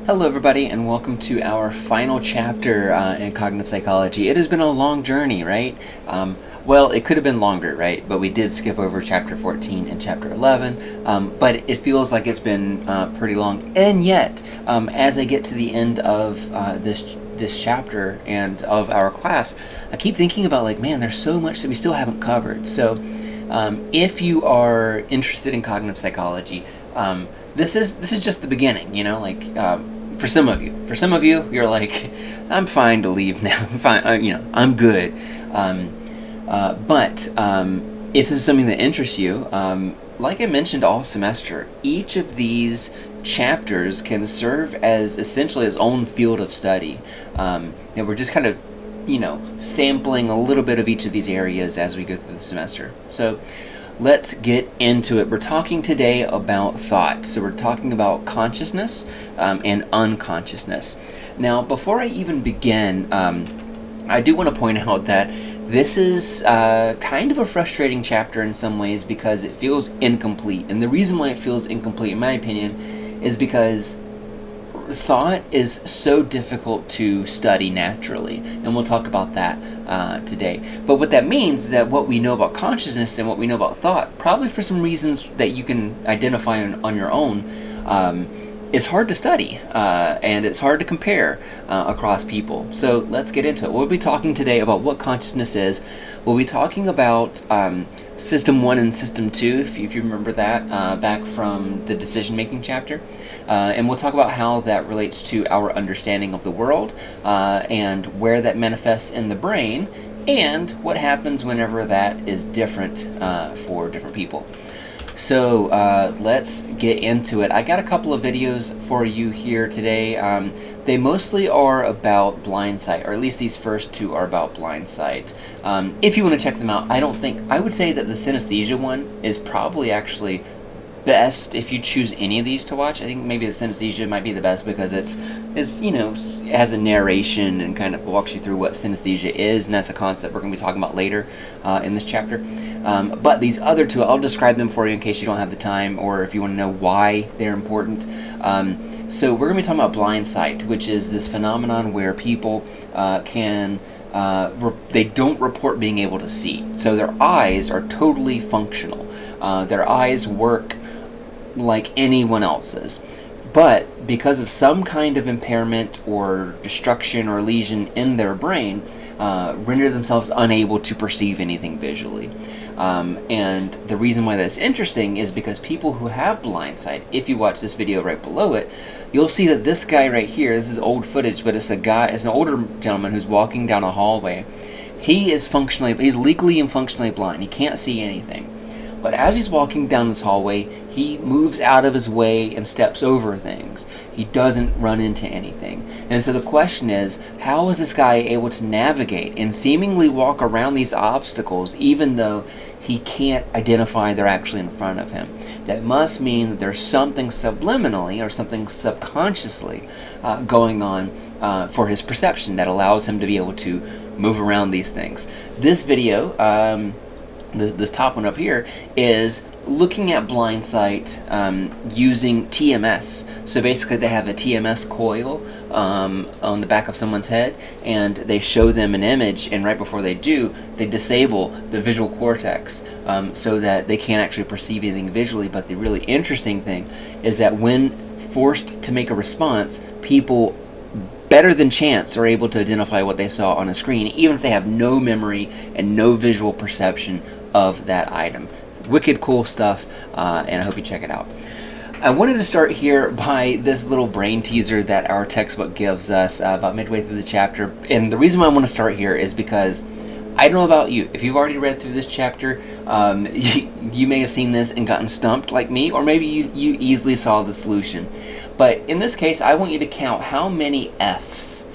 Hello everybody and welcome to our final chapter in cognitive psychology. It has been a long journey, right? Well, it could have been longer, right? But we did skip over chapter 14 and chapter 11, but it feels like it's been pretty long. And yet, as I get to the end of this chapter and of our class, I keep thinking about like, man, there's so much that we still haven't covered. So if you are interested in cognitive psychology, this is just the beginning, you know, like for some of you, you're like, I'm fine to leave now. I'm fine, I'm good. But if this is something that interests you, like I mentioned all semester, each of these chapters can serve as essentially its own field of study. And we're just kind of, sampling a little bit of each of these areas as we go through the semester. So let's get into it. We're talking today about thought. So we're talking about consciousness and unconsciousness. Now, before I even begin, I do want to point out that this is kind of a frustrating chapter in some ways because it feels incomplete. And the reason why it feels incomplete, in my opinion, is because thought is so difficult to study naturally, and we'll talk about that today. But what that means is that what we know about consciousness and what we know about thought, probably for some reasons that you can identify on your own, is hard to study, and it's hard to compare across people. So let's get into it. We'll be talking today about what consciousness is. We'll be talking about System 1 and System 2, if you remember that, back from the decision-making chapter. And we'll talk about how that relates to our understanding of the world, and where that manifests in the brain, and what happens whenever that is different for different people. So let's get into it. I got a couple of videos for you here today. They mostly are about blind sight, or at least these first two are about blind sight. If you want to check them out, I would say that the synesthesia one is probably actually best if you choose any of these to watch. I think maybe the synesthesia might be the best because it has a narration and kind of walks you through what synesthesia is, and that's a concept we're going to be talking about later in this chapter. But these other two, I'll describe them for you in case you don't have the time or if you want to know why they're important. So we're going to be talking about blind sight, which is this phenomenon where people they don't report being able to see. So their eyes are totally functional. Their eyes work like anyone else's, but because of some kind of impairment or destruction or lesion in their brain, render themselves unable to perceive anything visually. And the reason why that's interesting is because people who have blind sight, if you watch this video right below it, you'll see that this guy right here, this is old footage, but it's an older gentleman who's walking down a hallway. He's legally and functionally blind. He can't see anything. But as he's walking down this hallway, he moves out of his way and steps over things. He doesn't run into anything. And so the question is, how is this guy able to navigate and seemingly walk around these obstacles even though he can't identify they're actually in front of him? That must mean that there's something subliminally or something subconsciously going on for his perception that allows him to be able to move around these things. This video, this top one up here, is looking at blind sight using TMS. So basically they have a TMS coil on the back of someone's head, and they show them an image, and right before they do, they disable the visual cortex so that they can't actually perceive anything visually. But the really interesting thing is that when forced to make a response, people better than chance are able to identify what they saw on a screen, even if they have no memory and no visual perception of that item. Wicked cool stuff, and I hope you check it out. I wanted to start here by this little brain teaser that our textbook gives us about midway through the chapter. And the reason why I want to start here is because I don't know about you. If you've already read through this chapter, you may have seen this and gotten stumped like me, or maybe you easily saw the solution. But in this case, I want you to count how many F's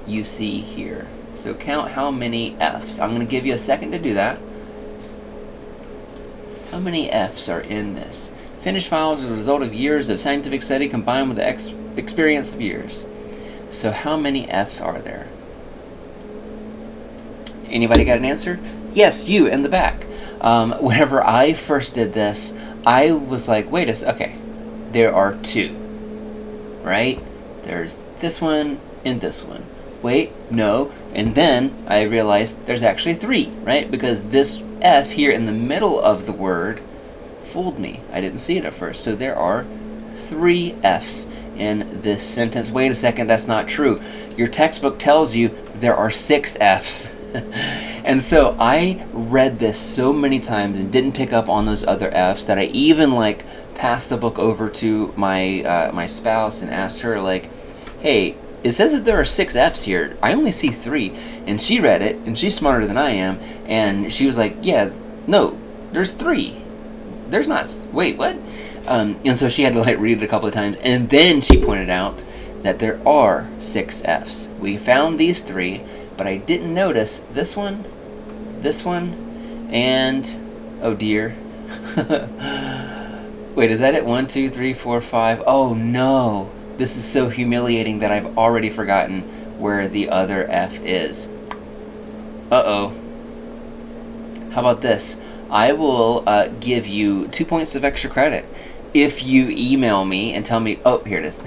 you see here. So count how many F's. I'm going to give you a second to do that. How many F's are in this? Finished files are the result of years of scientific study combined with the experience of years. So how many F's are there? Anybody got an answer? Yes, you in the back. Whenever I first did this, I was like, wait a second, okay, there are two. right? There's this one and this one. Wait, no. And then I realized there's actually 3, right? Because this F here in the middle of the word fooled me. I didn't see it at first. So there are 3 F's in this sentence. Wait a second, that's not true. Your textbook tells you there are 6 F's. And so I read this so many times and didn't pick up on those other F's that I even passed the book over to my my spouse and asked her hey, it says that there are 6 F's here. I only see 3. And she read it, and she's smarter than I am, and she was like, yeah, no, there's 3. There's not, wait, what? And so she had to read it a couple of times, and then she pointed out that there are 6 F's. We found these 3, but I didn't notice this one, and, oh dear. Wait, is that it? 1, 2, 3, 4, 5. Oh no. This is so humiliating that I've already forgotten where the other F is. Uh-oh. How about this? I will give you 2 points of extra credit if you email me and tell me... Oh, here it is.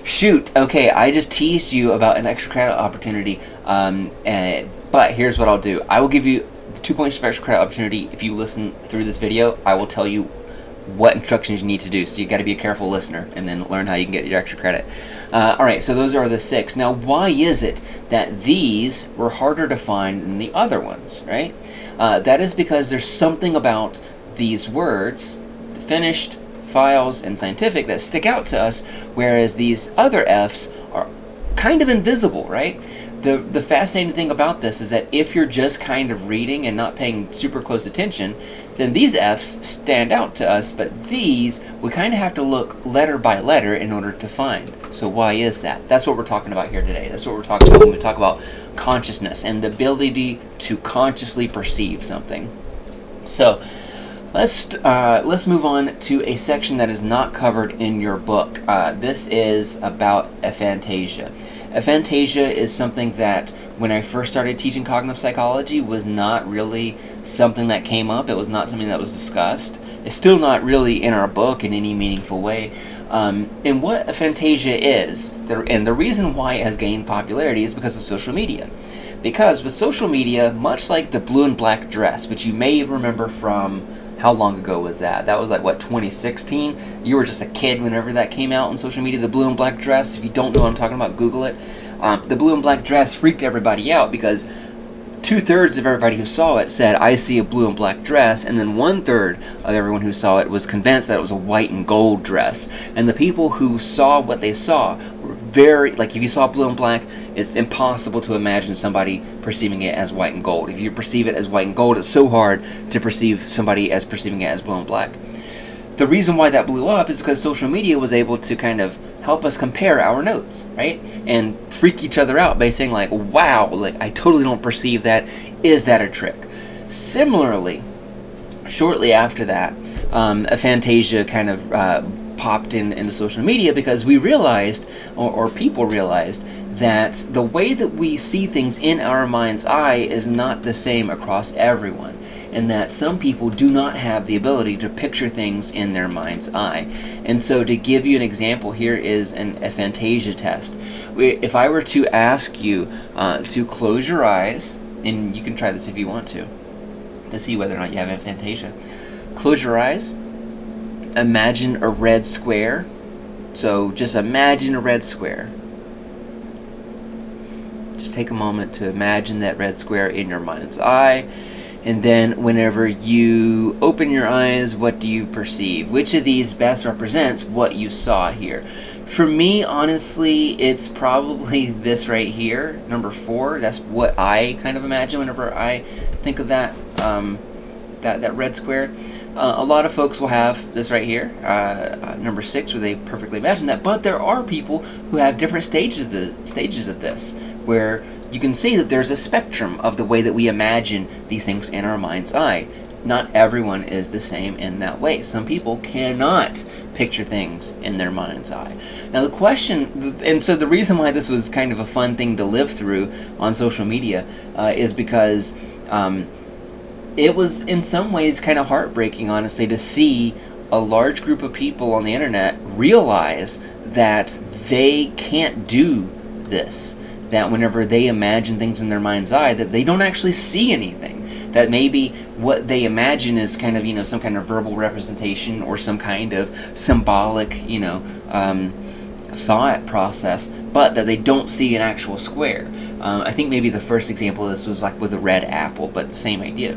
Shoot. Okay, I just teased you about an extra credit opportunity. But here's what I'll do. I will give you 2 points of extra credit opportunity if you listen through this video. I will tell you what instructions you need to do. So you got to be a careful listener and then learn how you can get your extra credit. Alright, so those are the 6. Now, why is it that these were harder to find than the other ones, right? That is because there's something about these words, finished, files, and scientific, that stick out to us, whereas these other F's are kind of invisible, right? The fascinating thing about this is that if you're just kind of reading and not paying super close attention, then these F's stand out to us, but these, we kind of have to look letter by letter in order to find. So why is that? That's what we're talking about here today. That's what we're talking about when we talk about consciousness and the ability to consciously perceive something. So let's move on to a section that is not covered in your book. This is about aphantasia. Aphantasia is something that when I first started teaching cognitive psychology was not really something that came up. It was not something that was discussed. It's still not really in our book in any meaningful way. And what aphantasia is, and the reason why it has gained popularity is because of social media. Because with social media, much like the blue and black dress, which you may remember from, how long ago was that? That was 2016? You were just a kid whenever that came out on social media, the blue and black dress. If you don't know what I'm talking about, Google it. The blue and black dress freaked everybody out because 2/3 of everybody who saw it said, I see a blue and black dress, and then 1/3 of everyone who saw it was convinced that it was a white and gold dress. And the people who saw what they saw were very, if you saw blue and black, it's impossible to imagine somebody perceiving it as white and gold. If you perceive it as white and gold, it's so hard to perceive somebody as perceiving it as blue and black. The reason why that blew up is because social media was able to kind of help us compare our notes, right? And freak each other out by saying wow, I totally don't perceive that. Is that a trick? Similarly, shortly after that, aphantasia kind of popped into social media because we realized, or people realized, that the way that we see things in our mind's eye is not the same across everyone, and that some people do not have the ability to picture things in their mind's eye. And so to give you an example, here is an aphantasia test. If I were to ask you to close your eyes, and you can try this if you want to see whether or not you have aphantasia. Close your eyes. Imagine a red square. So just imagine a red square. Just take a moment to imagine that red square in your mind's eye. And then whenever you open your eyes, what do you perceive? Which of these best represents what you saw here? For me, honestly, it's probably this right here, number 4. That's what I kind of imagine whenever I think of that that red square. A lot of folks will have this right here, number 6, where they perfectly imagine that. But there are people who have different stages of this, where you can see that there's a spectrum of the way that we imagine these things in our mind's eye. Not everyone is the same in that way. Some people cannot picture things in their mind's eye. Now the question, and so the reason why this was kind of a fun thing to live through on social media is because it was in some ways kind of heartbreaking, honestly, to see a large group of people on the internet realize that they can't do this, that whenever they imagine things in their mind's eye, that they don't actually see anything, that maybe what they imagine is kind of, some kind of verbal representation or some kind of symbolic, thought process, but that they don't see an actual square. I think maybe the first example of this was like with a red apple, but same idea.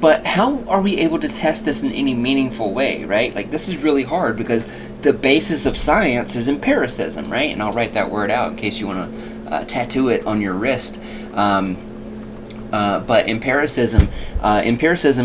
But how are we able to test this in any meaningful way, right? Like, this is really hard because the basis of science is empiricism, right? And I'll write that word out in case you want to tattoo it on your wrist. But empiricism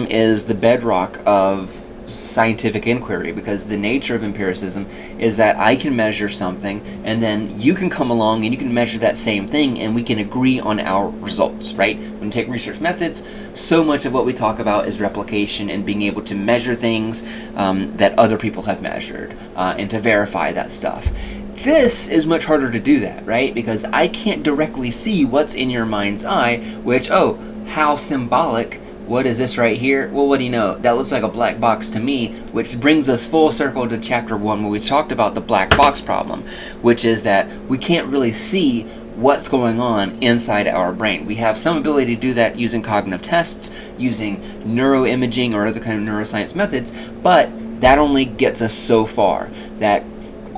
is the bedrock of scientific inquiry, because the nature of empiricism is that I can measure something and then you can come along and you can measure that same thing and we can agree on our results, right? When you take research methods, so much of what we talk about is replication and being able to measure things that other people have measured and to verify that stuff. This is much harder to do that, right? Because I can't directly see what's in your mind's eye, which, oh, how symbolic. What is this right here? Well, what do you know? That looks like a black box to me, which brings us full circle to chapter 1 where we talked about the black box problem, which is that we can't really see what's going on inside our brain. We have some ability to do that using cognitive tests, using neuroimaging or other kind of neuroscience methods, but that only gets us so far. That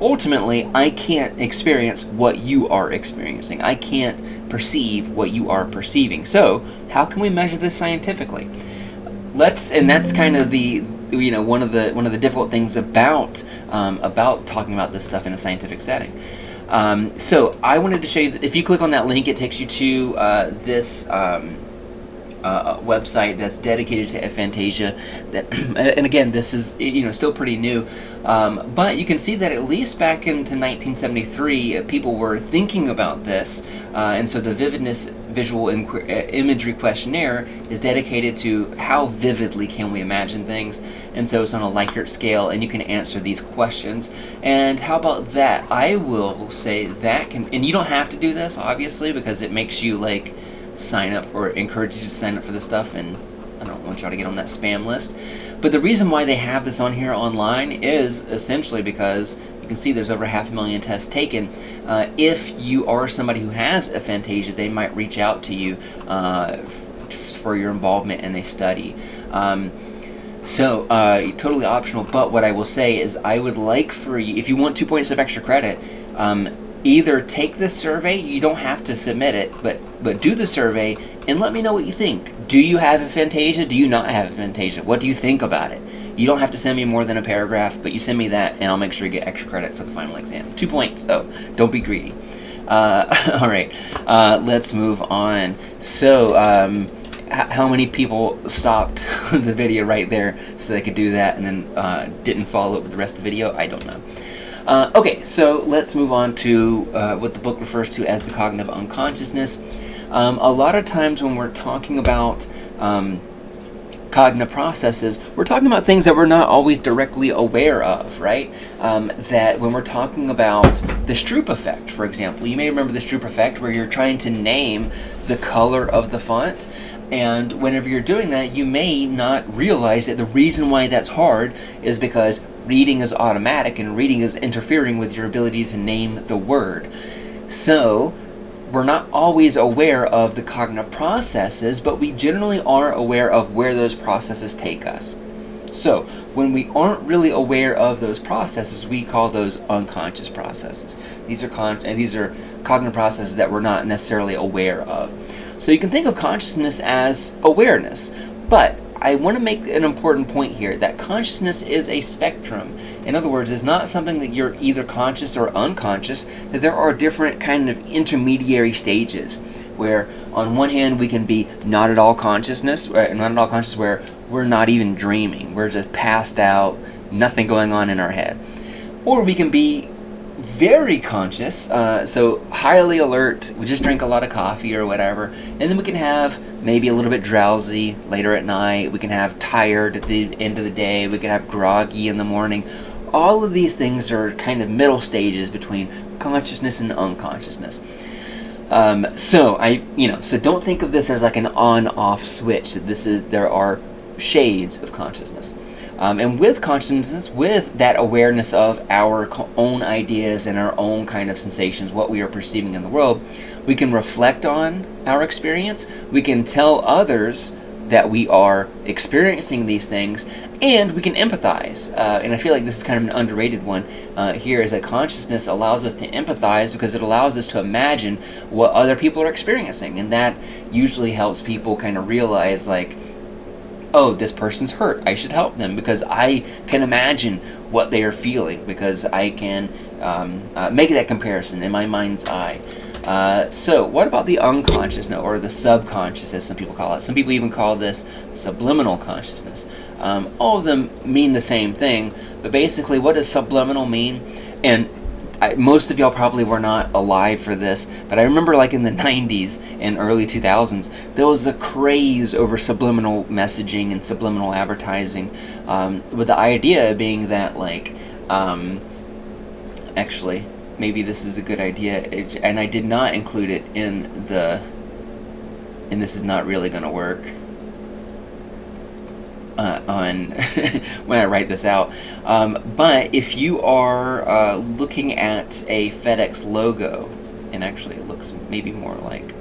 ultimately, I can't experience what you are experiencing. I can't perceive what you are perceiving. So, how can we measure this scientifically? And that's kind of the one of the difficult things about talking about this stuff in a scientific setting. So I wanted to show you that if you click on that link, it takes you to this website that's dedicated to aphantasia. And again, this is still pretty new, but you can see that at least back into 1973, people were thinking about this, and so the Vividness Visual Imagery Questionnaire is dedicated to how vividly can we imagine things, and so it's on a Likert scale, and you can answer these questions. And how about that? I will say that and you don't have to do this, obviously, because it makes you sign up or encourages you to sign up for this stuff, and I don't want y'all to get on that spam list. But the reason why they have this on here online is essentially because you can see there's over 500,000 tests taken. If you are somebody who has aphantasia, they might reach out to you for your involvement in a study. So totally optional, but what I will say is I would like for you, if you want 2 points of extra credit, either take this survey, you don't have to submit it, but do the survey and let me know what you think. Do you have aphantasia? Do you not have aphantasia? What do you think about it? You don't have to send me more than a paragraph, but you send me that and I'll make sure you get extra credit for the final exam. 2 points though, don't be greedy. Alright, let's move on. So, how many people stopped the video right there so they could do that and then didn't follow up with the rest of the video? I don't know. Okay, so let's move on to what the book refers to as the cognitive unconsciousness. A lot of times when we're talking about cognitive processes, we're talking about things that we're not always directly aware of, right? That when we're talking about the Stroop effect, for example, you may remember the Stroop effect where you're trying to name the color of the font. And whenever you're doing that, you may not realize that the reason why that's hard is because reading is automatic and reading is interfering with your ability to name the word. So, we're not always aware of the cognitive processes, but we generally are aware of where those processes take us. So, when we aren't really aware of those processes, we call those unconscious processes. These are cognitive processes that we're not necessarily aware of. So you can think of consciousness as awareness, but I want to make an important point here that consciousness is a spectrum. In other words, it's not something that you're either conscious or unconscious, that there are different kind of intermediary stages where on one hand we can be not at all conscious where we're not even dreaming, we're just passed out, nothing going on in our head. Or we can be very conscious, so highly alert, we just drink a lot of coffee or whatever, and then we can have maybe a little bit drowsy later at night, we can have tired at the end of the day, we can have groggy in the morning. All of these things are kind of middle stages between consciousness and unconsciousness. So don't think of this as like an on-off switch, that there are shades of consciousness. And with consciousness, with that awareness of our own ideas and our own kind of sensations, what we are perceiving in the world, we can reflect on our experience. We can tell others that we are experiencing these things, and we can empathize. And I feel like this is kind of an underrated one here, is that consciousness allows us to empathize because it allows us to imagine what other people are experiencing. And that usually helps people kind of realize, like, oh, this person's hurt, I should help them because I can imagine what they are feeling, because I can make that comparison in my mind's eye. So what about the unconscious, or the subconscious, as some people call it? Some people even call this subliminal consciousness. All of them mean the same thing, but basically what does subliminal mean? And most of y'all probably were not alive for this, but I remember like in the 90s and early 2000s, there was a craze over subliminal messaging and subliminal advertising, with the idea being that, like, actually, maybe this is a good idea, and I did not include it in the, and this is not really going to work on when I write this out, but if you are looking at a FedEx logo, and actually it looks maybe more like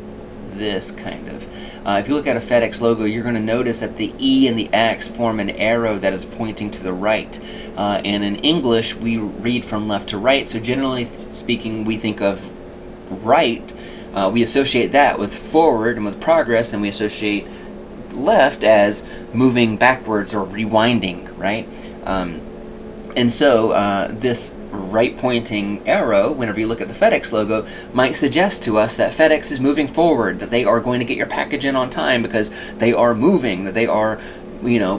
this kind of, if you look at a FedEx logo, you're going to notice that the E and the X form an arrow that is pointing to the right, and in English we read from left to right, so generally speaking we think of right, we associate that with forward and with progress, and we associate left as moving backwards or rewinding, right? And so this right pointing arrow, whenever you look at the FedEx logo, might suggest to us that FedEx is moving forward, that they are going to get your package in on time because they are moving, that they are,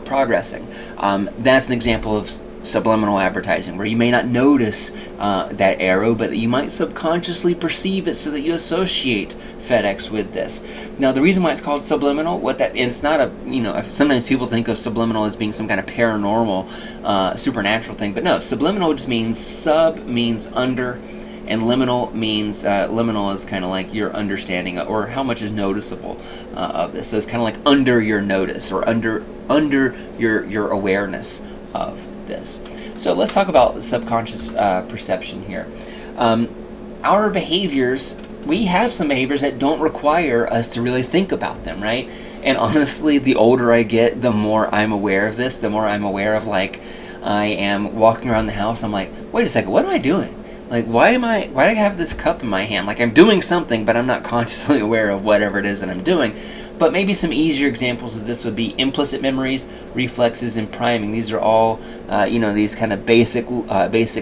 progressing. That's an example of subliminal advertising, where you may not notice that arrow, but you might subconsciously perceive it so that you associate FedEx with this. Now, the reason why it's called subliminal, it's not a, sometimes people think of subliminal as being some kind of paranormal, supernatural thing, but no, subliminal just means, sub means under, and liminal means, liminal is kind of like your understanding or how much is noticeable of this. So it's kind of like under your notice, or under your awareness of this. So let's talk about subconscious perception here. Our behaviors, we have some behaviors that don't require us to really think about them, right? And honestly, the older I get, the more I'm aware of this, the more I'm aware of, like, I am walking around the house, I'm like, wait a second, what am I doing? Like, why do I have this cup in my hand? Like, I'm doing something, but I'm not consciously aware of whatever it is that I'm doing. But maybe some easier examples of this would be implicit memories, reflexes, and priming. These are all, these kind of basic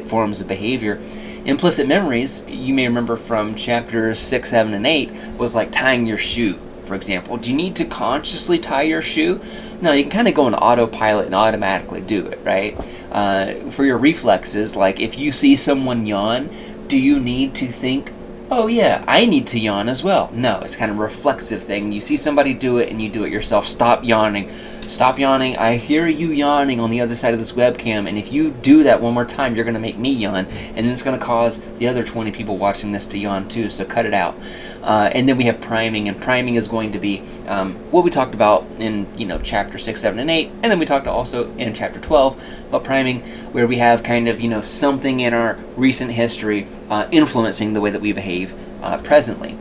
forms of behavior. Implicit memories, you may remember from chapters 6, 7, and 8, was like tying your shoe, for example. Do you need to consciously tie your shoe? No, you can kind of go on autopilot and automatically do it, right? For your reflexes, like if you see someone yawn, do you need to think, oh yeah, I need to yawn as well? No, it's kind of a reflexive thing. You see somebody do it and you do it yourself. Stop yawning. Stop yawning. I hear you yawning on the other side of this webcam, and if you do that one more time, you're going to make me yawn, and then it's going to cause the other 20 people watching this to yawn too, so cut it out. And then we have priming, and priming is going to be what we talked about in chapter 6, 7, and 8, and then we talked also in chapter 12 about priming, where we have kind of something in our recent history influencing the way that we behave presently.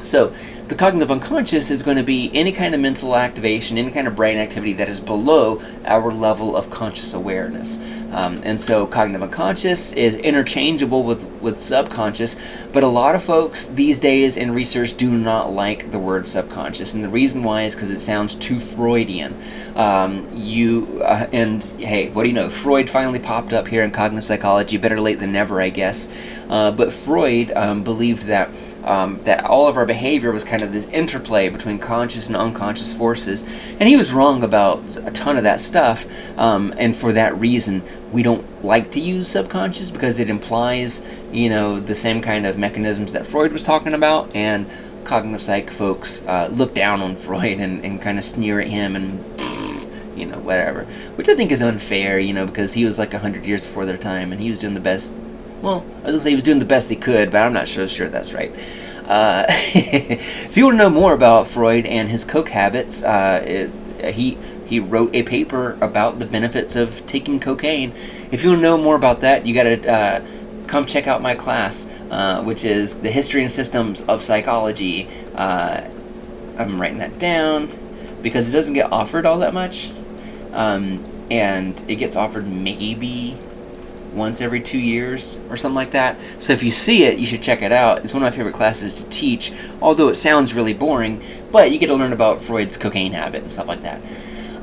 So the cognitive unconscious is going to be any kind of mental activation, any kind of brain activity that is below our level of conscious awareness. And so cognitive unconscious is interchangeable with subconscious, but a lot of folks these days in research do not like the word subconscious, and the reason why is because it sounds too Freudian. And hey, what do you know? Freud finally popped up here in cognitive psychology, better late than never, I guess. But Freud believed that all of our behavior was kind of this interplay between conscious and unconscious forces, and he was wrong about a ton of that stuff, and for that reason we don't like to use subconscious, because it implies the same kind of mechanisms that Freud was talking about, and cognitive psych folks look down on Freud and kind of sneer at him and whatever, which I think is unfair, because he was like 100 years before their time, and he was doing the best. Well, I was going to say he was doing the best he could, but I'm not sure that's right. If you want to know more about Freud and his coke habits, He wrote a paper about the benefits of taking cocaine. If you want to know more about that, you got to come check out my class, which is the History and Systems of Psychology. I'm writing that down because it doesn't get offered all that much, and it gets offered maybe once every 2 years or something like that. So if you see it, you should check it out. It's one of my favorite classes to teach, although it sounds really boring, but you get to learn about Freud's cocaine habit and stuff like that.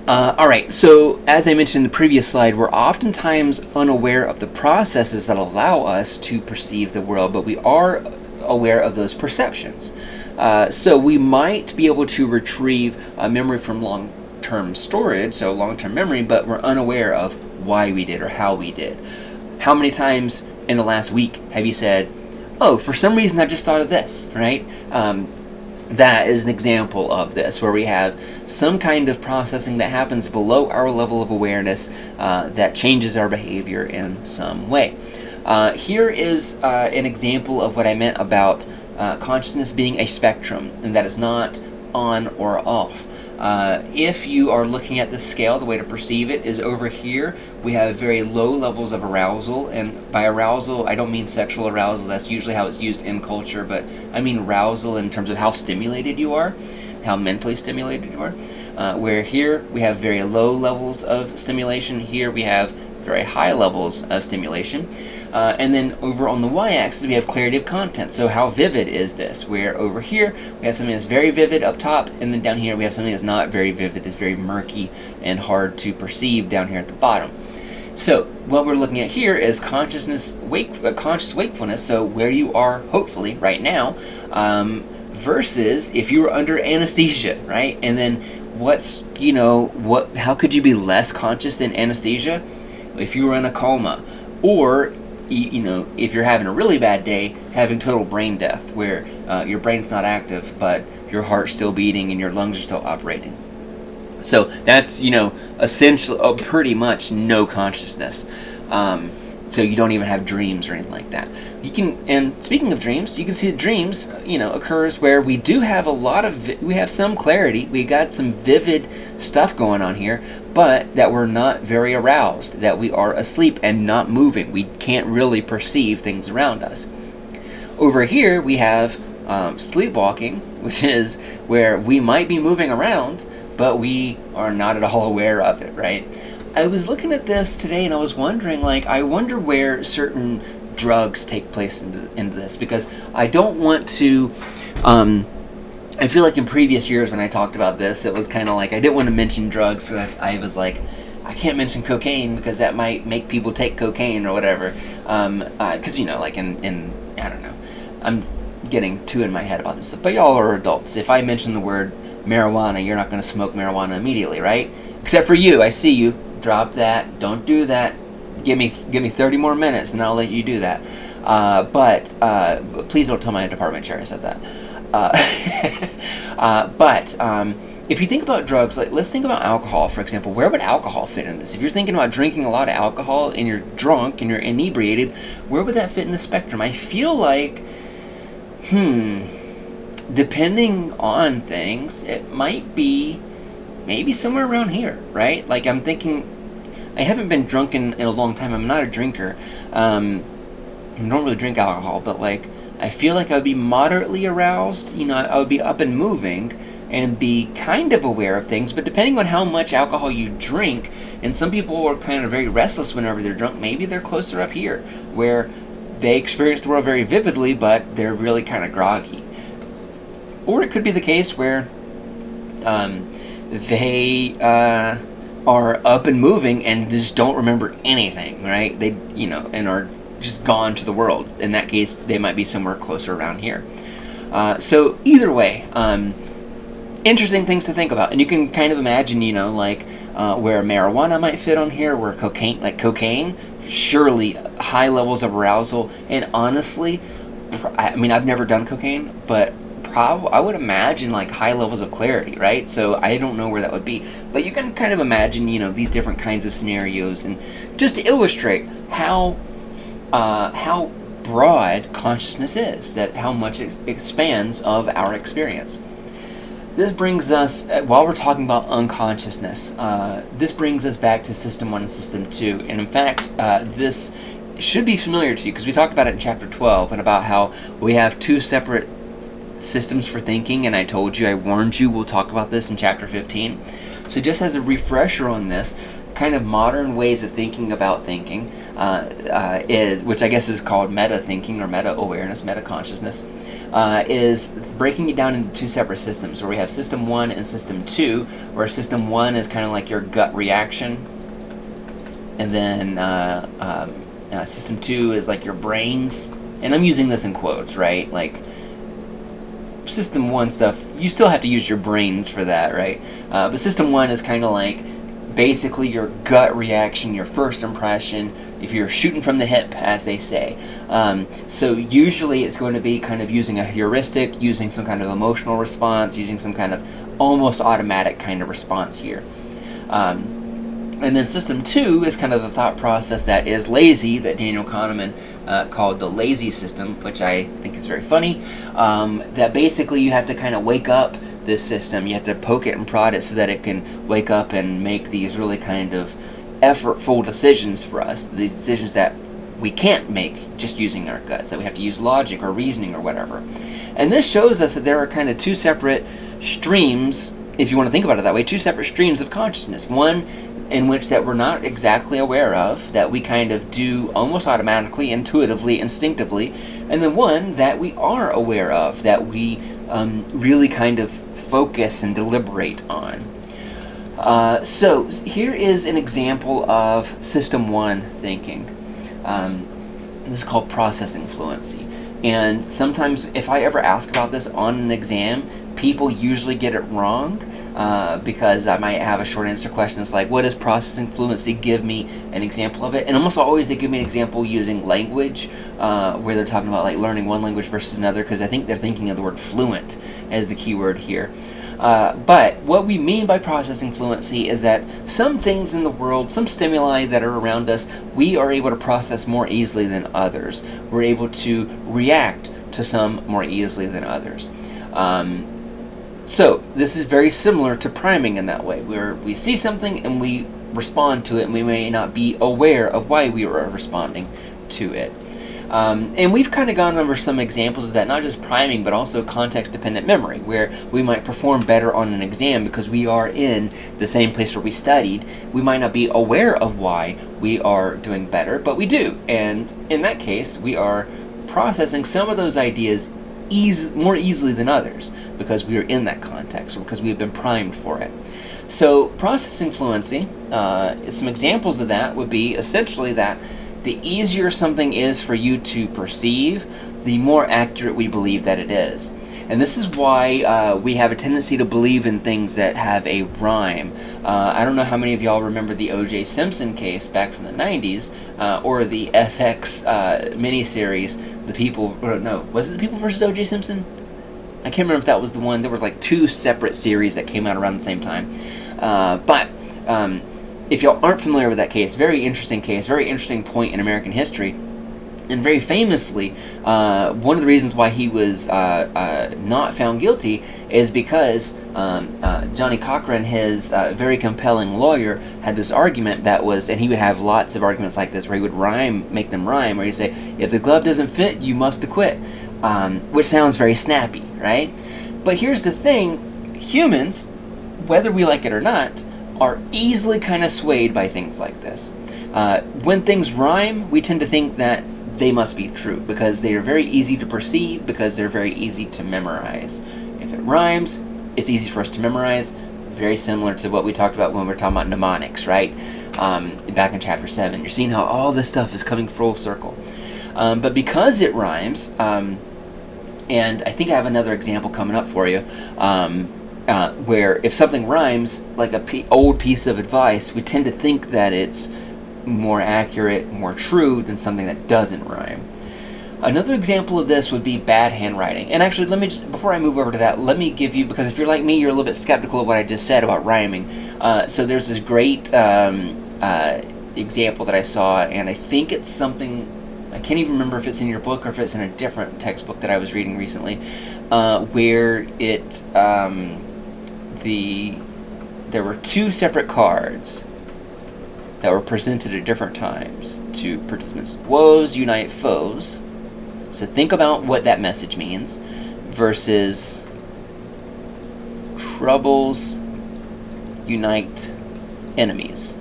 Alright, so as I mentioned in the previous slide, we're oftentimes unaware of the processes that allow us to perceive the world, but we are aware of those perceptions. So we might be able to retrieve a memory from long-term storage, so long-term memory, but we're unaware of why we did or how we did. How many times in the last week have you said, oh, for some reason I just thought of this, right? That is an example of this, where we have some kind of processing that happens below our level of awareness that changes our behavior in some way. Here is an example of what I meant about consciousness being a spectrum, and that is not on or off. If you are looking at this scale, the way to perceive it is over here. We have very low levels of arousal, and by arousal, I don't mean sexual arousal. That's usually how it's used in culture, but I mean arousal in terms of how stimulated you are, how mentally stimulated you are. Where here we have very low levels of stimulation. Here we have very high levels of stimulation. And then over on the y-axis we have clarity of content. So how vivid is this? Where over here we have something that's very vivid up top, and then down here we have something that's not very vivid, that's very murky and hard to perceive down here at the bottom. So what we're looking at here is conscious wakefulness, so where you are hopefully right now, versus if you were under anesthesia, right? And then how could you be less conscious than anesthesia? If you were in a coma, or if you're having a really bad day, having total brain death, where your brain's not active, but your heart's still beating and your lungs are still operating. So that's, essentially, pretty much no consciousness. So you don't even have dreams or anything like that. And speaking of dreams, you can see that dreams, occurs where we do have we have some clarity, we got some vivid stuff going on here, but that we're not very aroused, that we are asleep and not moving. We can't really perceive things around us. Over here, we have sleepwalking, which is where we might be moving around, but we are not at all aware of it, right? I was looking at this today and I was wondering, I wonder where certain drugs take place into this, because I don't want to, I feel like in previous years when I talked about this, it was kind of like I didn't want to mention drugs, so I was like, I can't mention cocaine because that might make people take cocaine or whatever, because, in, I don't know, I'm getting too in my head about this stuff, but y'all are adults. If I mention the word marijuana, you're not going to smoke marijuana immediately, right? Except for you. I see you. Drop that. Don't do that. Give me 30 more minutes and I'll let you do that. But please don't tell my department chair I said that. But if you think about drugs, let's think about alcohol, for example. Where would alcohol fit in this? If you're thinking about drinking a lot of alcohol and you're drunk and you're inebriated, where would that fit in the spectrum? I feel like, depending on things, it might be maybe somewhere around here, right? I'm thinking, I haven't been drunk in a long time. I'm not a drinker. I don't really drink alcohol, but I feel like I would be moderately aroused. I would be up and moving and be kind of aware of things, but depending on how much alcohol you drink, and some people are kind of very restless whenever they're drunk, maybe they're closer up here, where they experience the world very vividly, but they're really kind of groggy. Or it could be the case where they are up and moving and just don't remember anything, right? They, and are just gone to the world. In that case, they might be somewhere closer around here. So either way, interesting things to think about. And you can kind of imagine, where marijuana might fit on here, where cocaine, surely high levels of arousal. And honestly, I've never done cocaine, but I would imagine high levels of clarity, right? So I don't know where that would be, but you can kind of imagine, these different kinds of scenarios, and just to illustrate how broad consciousness is, that how much it expands of our experience. This brings us, while we're talking about unconsciousness, this brings us back to System 1 and System 2. And in fact, this should be familiar to you because we talked about it in Chapter 12 and about how we have two separate systems for thinking, and I warned you, we'll talk about this in Chapter 15. So just as a refresher on this, kind of modern ways of thinking about thinking is, which I guess is called meta-thinking or meta-awareness, meta-consciousness, is breaking it down into two separate systems, where we have System 1 and System 2, where System 1 is kind of like your gut reaction, and then System 2 is like your brains, and I'm using this in quotes, right? Like, System 1 stuff, you still have to use your brains for that, right? But System 1 is kind of like basically your gut reaction, your first impression, if you're shooting from the hip, as they say. So usually it's going to be kind of using a heuristic, using some kind of emotional response, using some kind of almost automatic kind of response here. And then System 2 is kind of the thought process that is lazy, that Daniel Kahneman called the lazy system, which I think is very funny. That basically you have to kind of wake up this system. You have to poke it and prod it so that it can wake up and make these really kind of effortful decisions for us. The decisions that we can't make just using our guts, that we have to use logic or reasoning or whatever. And this shows us that there are kind of two separate streams, if you want to think about it that way, two separate streams of consciousness. One in which that we're not exactly aware of, that we kind of do almost automatically, intuitively, instinctively, and then one that we are aware of, that we really kind of focus and deliberate on. So here is an example of System 1 thinking. This is called processing fluency. And sometimes if I ever ask about this on an exam, people usually get it wrong. Because I might have a short answer question that's like, what is processing fluency? Give me an example of it. And almost always they give me an example using language, where they're talking about like learning one language versus another, because I think they're thinking of the word fluent as the key word here. But what we mean by processing fluency is that some things in the world, some stimuli that are around us, we are able to process more easily than others. We're able to react to some more easily than others. So this is very similar to priming in that way, where we see something and we respond to it, and we may not be aware of why we were responding to it. And we've kind of gone over some examples of that, not just priming, but also context-dependent memory, where we might perform better on an exam because we are in the same place where we studied. We might not be aware of why we are doing better, but we do. And in that case, we are processing some of those ideas more easily than others because we are in that context, or because we have been primed for it. So processing fluency, some examples of that would be essentially that the easier something is for you to perceive, the more accurate we believe that it is. And this is why we have a tendency to believe in things that have a rhyme. I don't know how many of y'all remember the O.J. Simpson case back from the 90s, or the FX miniseries, was it The People versus O.J. Simpson? I can't remember if that was the one. There were like two separate series that came out around the same time. But if y'all aren't familiar with that case, very interesting point in American history. And very famously, one of the reasons why he was not found guilty is because Johnny Cochran, his very compelling lawyer, had this argument that was, and he would have lots of arguments like this where he would make them rhyme, where he'd say, if the glove doesn't fit, you must acquit, which sounds very snappy, right? But here's the thing, humans, whether we like it or not, are easily kind of swayed by things like this. When things rhyme, we tend to think that they must be true because they are very easy to perceive, because they're very easy to memorize. If it rhymes, it's easy for us to memorize. Very similar to what we talked about when we were talking about mnemonics, right? Back in Chapter 7. You're seeing how all this stuff is coming full circle. But because it rhymes, and I think I have another example coming up for you, where if something rhymes, like an old piece of advice, we tend to think that it's more accurate, more true than something that doesn't rhyme. Another example of this would be bad handwriting. And actually, before I move over to that, let me give you, because if you're like me, you're a little bit skeptical of what I just said about rhyming. So there's this great example that I saw, and I think it's something, I can't even remember if it's in your book or if it's in a different textbook that I was reading recently, where it there were two separate cards that were presented at different times to participants. Woes unite foes. So think about what that message means, versus troubles unite enemies.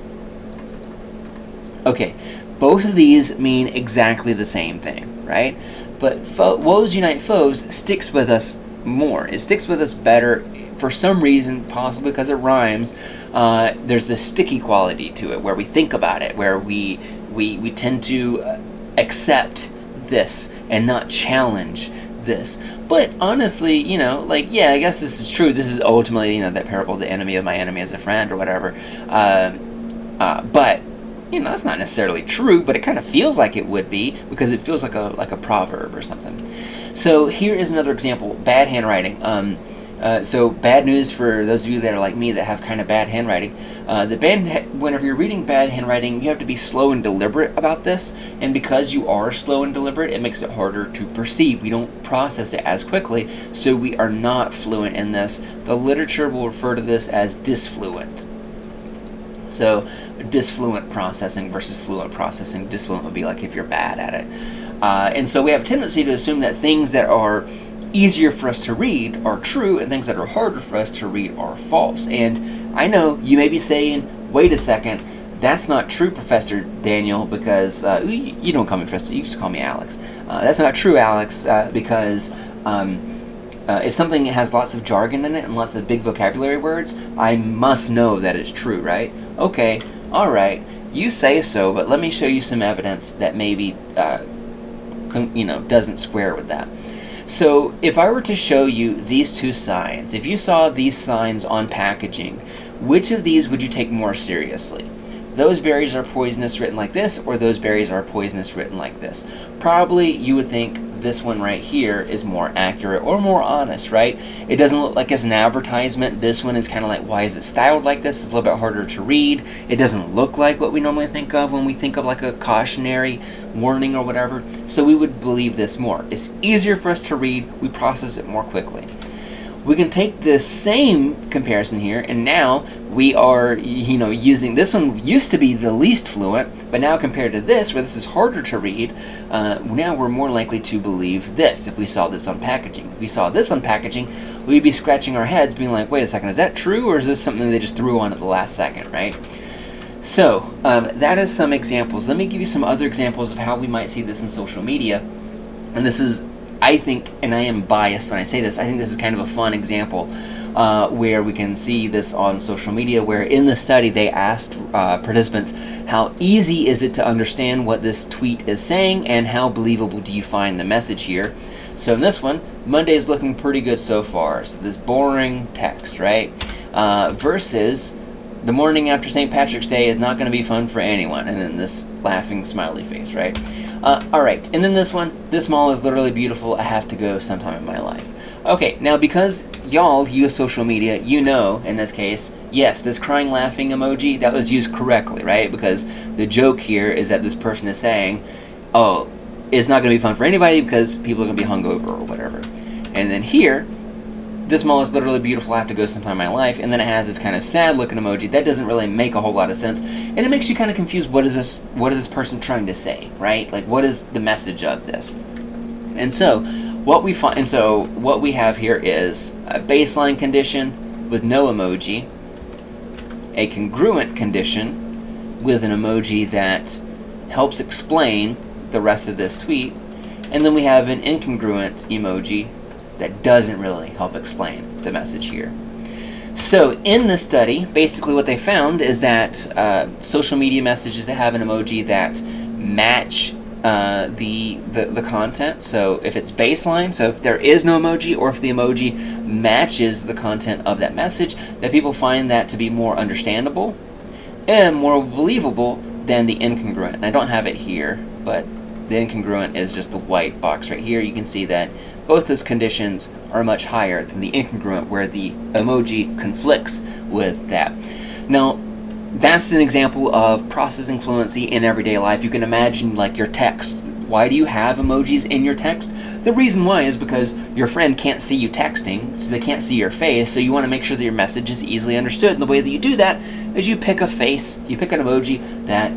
Okay, both of these mean exactly the same thing, right? But woes unite foes sticks with us more. It sticks with us better for some reason, possibly because it rhymes. There's this sticky quality to it where we think about it, where we tend to accept this and not challenge this. But honestly, I guess this is true. This is ultimately, that parable, the enemy of my enemy is a friend, or whatever. But that's not necessarily true, but it kind of feels like it would be, because it feels like a proverb or something. So here is another example: bad handwriting. So bad news for those of you that are like me that have kind of bad handwriting. Whenever you're reading bad handwriting, you have to be slow and deliberate about this, and because you are slow and deliberate, it makes it harder to perceive. We don't process it as quickly, so we are not fluent in this. The literature will refer to this as disfluent. So disfluent processing versus fluent processing. Disfluent would be like if you're bad at it. And so we have a tendency to assume that things that are easier for us to read are true, and things that are harder for us to read are false. And I know you may be saying, wait a second, that's not true, Professor Daniel, because you don't call me Professor, you just call me Alex. That's not true, Alex, because if something has lots of jargon in it and lots of big vocabulary words, I must know that it's true, right? Okay, alright, you say so, but let me show you some evidence that maybe doesn't square with that. So if I were to show you these two signs, if you saw these signs on packaging, which of these would you take more seriously? Those berries are poisonous written like this, or those berries are poisonous written like this? Probably you would think this one right here is more accurate or more honest, right? It doesn't look like it's an advertisement. This one is kind of like, why is it styled like this? It's a little bit harder to read. It doesn't look like what we normally think of when we think of like a cautionary warning or whatever. So we would believe this more. It's easier for us to read. We process it more quickly. We can take the same comparison here, and now we are, using this one used to be the least fluent, but now compared to this, where this is harder to read, now we're more likely to believe this if we saw this on packaging. If we saw this on packaging, we'd be scratching our heads being like, wait a second, is that true, or is this something they just threw on at the last second, right? So, that is some examples. Let me give you some other examples of how we might see this in social media. And this is, I think, and I am biased when I say this, I think this is kind of a fun example where we can see this on social media, where in the study they asked participants, how easy is it to understand what this tweet is saying, and how believable do you find the message here? So in this one, Monday's looking pretty good so far. So this boring text, right? Versus the morning after St. Patrick's Day is not going to be fun for anyone. And then this laughing smiley face, right? Alright, and then this one, this mall is literally beautiful, I have to go sometime in my life. Okay, now because y'all use social media, you know, in this case, yes, this crying laughing emoji, that was used correctly, right? Because the joke here is that this person is saying, oh, it's not going to be fun for anybody because people are going to be hungover or whatever. And then here, this mall is literally beautiful, I have to go sometime in my life, and then it has this kind of sad looking emoji. That doesn't really make a whole lot of sense, and it makes you kind of confused. What is this person trying to say, right? Like, what is the message of this? And so what we have here is a baseline condition with no emoji, a congruent condition with an emoji that helps explain the rest of this tweet, and then we have an incongruent emoji that doesn't really help explain the message here. So in this study, basically what they found is that social media messages that have an emoji that match the content. So if it's baseline, so if there is no emoji, or if the emoji matches the content of that message, that people find that to be more understandable and more believable than the incongruent. And I don't have it here, but the incongruent is just the white box right here. You can see that both those conditions are much higher than the incongruent, where the emoji conflicts with that. Now, that's an example of processing fluency in everyday life. You can imagine like your text Why do you have emojis in your text? The reason why is because your friend can't see you texting, so they can't see your face, so you want to make sure that your message is easily understood. And the way that you do that is you pick a face, you pick an emoji that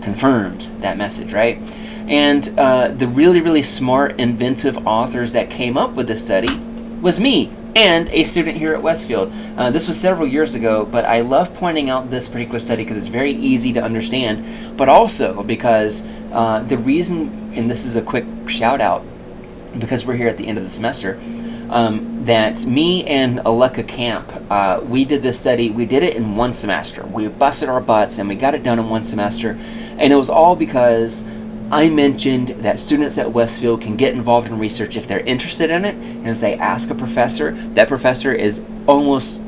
confirms that message, right? And the really, really smart, inventive authors that came up with this study was me and a student here at Westfield. This was several years ago, but I love pointing out this particular study because it's very easy to understand, but also because the reason, and this is a quick shout out, because we're here at the end of the semester, that me and Aleka Camp, we did this study, we did it in one semester. We busted our butts and we got it done in one semester, and it was all because I mentioned that students at Westfield can get involved in research if they're interested in it, and if they ask a professor, that professor is almost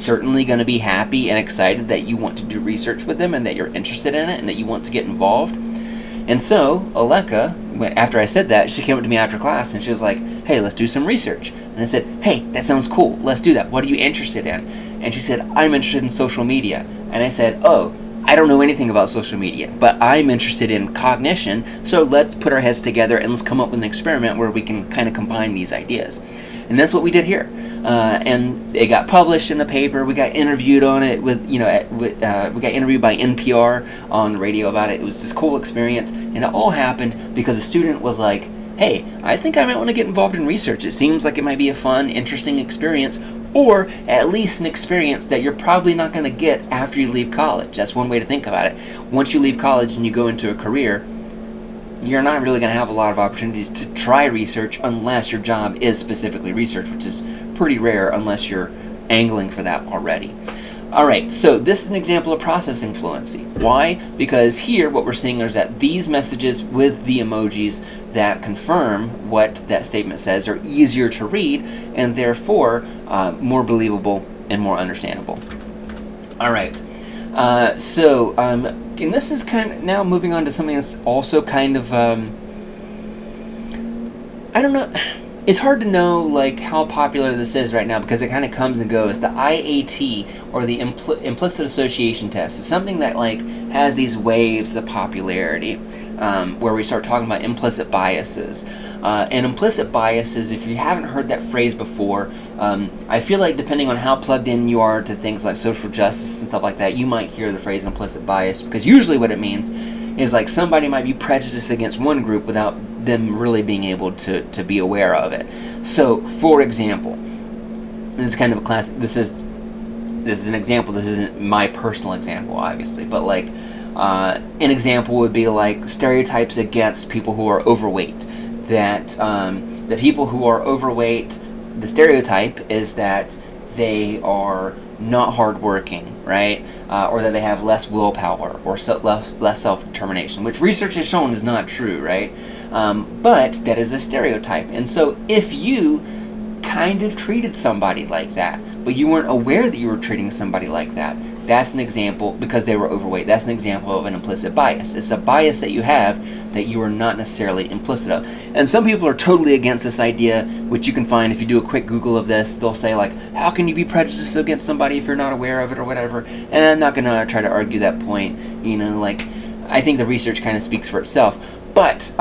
certainly going to be happy and excited that you want to do research with them and that you're interested in it and that you want to get involved. And so Aleka, after I said that, she came up to me after class and she was like, hey, let's do some research. And I said, hey, that sounds cool, let's do that. What are you interested in? And she said, I'm interested in social media. And I said, oh, I don't know anything about social media, but I'm interested in cognition, so let's put our heads together and let's come up with an experiment where we can kind of combine these ideas. And that's what we did here. And it got published in the paper. We got interviewed on it with, we got interviewed by NPR on the radio about it. It was this cool experience, and it all happened because a student was like, hey, I think I might want to get involved in research. It seems like it might be a fun, interesting experience, or at least an experience that you're probably not going to get after you leave college. That's one way to think about it. Once you leave college and you go into a career, you're not really going to have a lot of opportunities to try research unless your job is specifically research, which is pretty rare unless you're angling for that already. Alright, so this is an example of processing fluency. Why? Because here what we're seeing is that these messages with the emojis that confirm what that statement says are easier to read and therefore more believable and more understandable. Alright, and this is kind of now moving on to something that's also kind of, I don't know, it's hard to know like how popular this is right now because it kind of comes and goes. The IAT, or the implicit association test, is something that like has these waves of popularity where we start talking about implicit biases. And implicit biases, if you haven't heard that phrase before, I feel like depending on how plugged in you are to things like social justice and stuff like that, you might hear the phrase implicit bias, because usually what it means is like somebody might be prejudiced against one group without them really being able to be aware of it. So, for example, this is kind of a classic, this is an example, this isn't my personal example, obviously, but like, an example would be like stereotypes against people who are overweight. That people who are overweight, the stereotype is that they are not hardworking, right? Or that they have less willpower or less self-determination, which research has shown is not true, right? But that is a stereotype. And so if you kind of treated somebody like that, but you weren't aware that you were treating somebody like that, that's an example, because they were overweight, that's an example of an implicit bias. It's a bias that you have that you are not necessarily implicit of. And some people are totally against this idea, which you can find if you do a quick Google of this. They'll say like, how can you be prejudiced against somebody if you're not aware of it or whatever? And I'm not going to try to argue that point. Like, I think the research kind of speaks for itself. But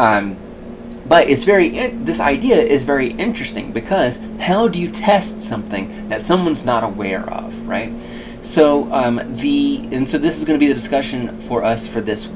it's this idea is very interesting, because how do you test something that someone's not aware of, right? So so this is going to be the discussion for us for this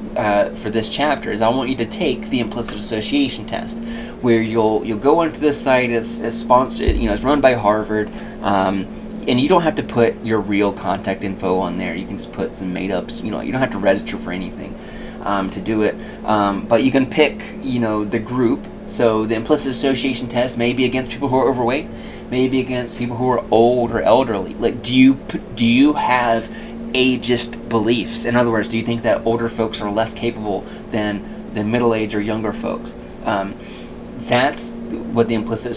chapter. Is I want you to take the implicit association test, where you'll go onto this site as sponsored, it's run by Harvard, and you don't have to put your real contact info on there. You can just put some made ups. You don't have to register for anything to do it, but you can pick the group. So the implicit association test may be against people who are overweight, maybe against people who are old or elderly. Like, do you have ageist beliefs? In other words, do you think that older folks are less capable than middle-aged or younger folks? That's what the implicit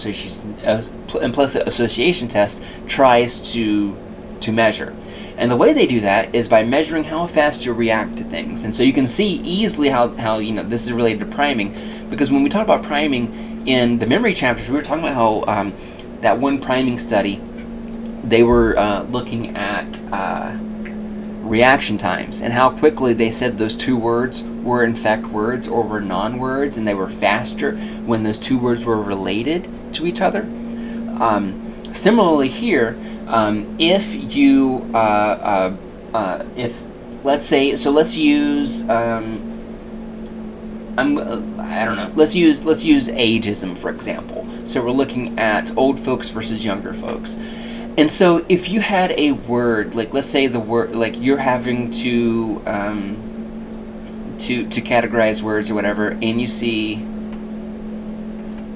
association test tries to measure. And the way they do that is by measuring how fast you react to things. And so you can see easily how this is related to priming, because when we talk about priming in the memory chapters, we were talking about how that one priming study, they were looking at reaction times and how quickly they said those two words were in fact words or were non-words, and they were faster when those two words were related to each other. Similarly here, if you, if let's say, so let's use, I don't know. Let's use ageism, for example. So we're looking at old folks versus younger folks. And so if you had a word, like let's say the word, like you're having to categorize words or whatever, and you see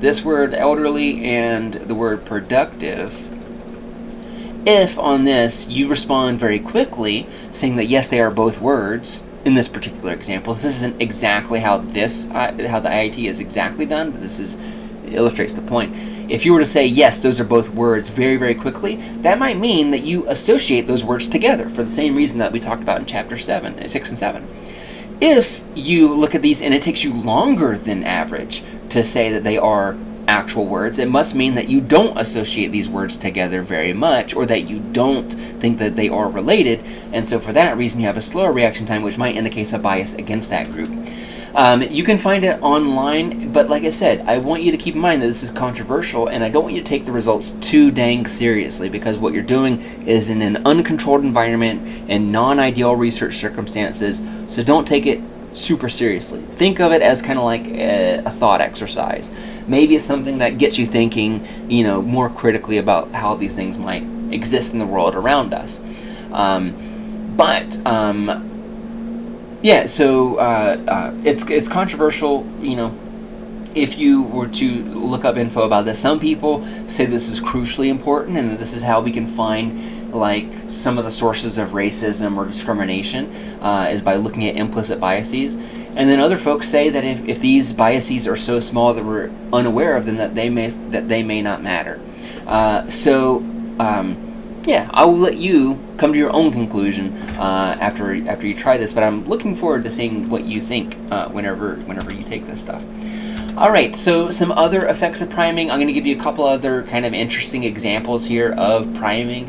this word elderly and the word productive. If on this you respond very quickly, saying that yes, they are both words, in this particular example, this isn't exactly how the IIT is exactly done, but this illustrates the point. If you were to say yes, those are both words very, very quickly, that might mean that you associate those words together for the same reason that we talked about in chapter 6 and 7. If you look at these and it takes you longer than average to say that they are actual words, it must mean that you don't associate these words together very much, or that you don't think that they are related, and so for that reason you have a slower reaction time, which might indicate a bias against that group. You can find it online, but like I said, I want you to keep in mind that this is controversial, and I don't want you to take the results too dang seriously, because what you're doing is in an uncontrolled environment and non-ideal research circumstances, so don't take it super seriously. Think of it as kind of like a thought exercise. Maybe it's something that gets you thinking, more critically about how these things might exist in the world around us. It's controversial, if you were to look up info about this. Some people say this is crucially important and that this is how we can find some of the sources of racism or discrimination is by looking at implicit biases. And then other folks say that if these biases are so small that we're unaware of them, that they may not matter. I will let you come to your own conclusion after you try this. But I'm looking forward to seeing what you think whenever you take this stuff. All right, so some other effects of priming. I'm going to give you a couple other kind of interesting examples here of priming.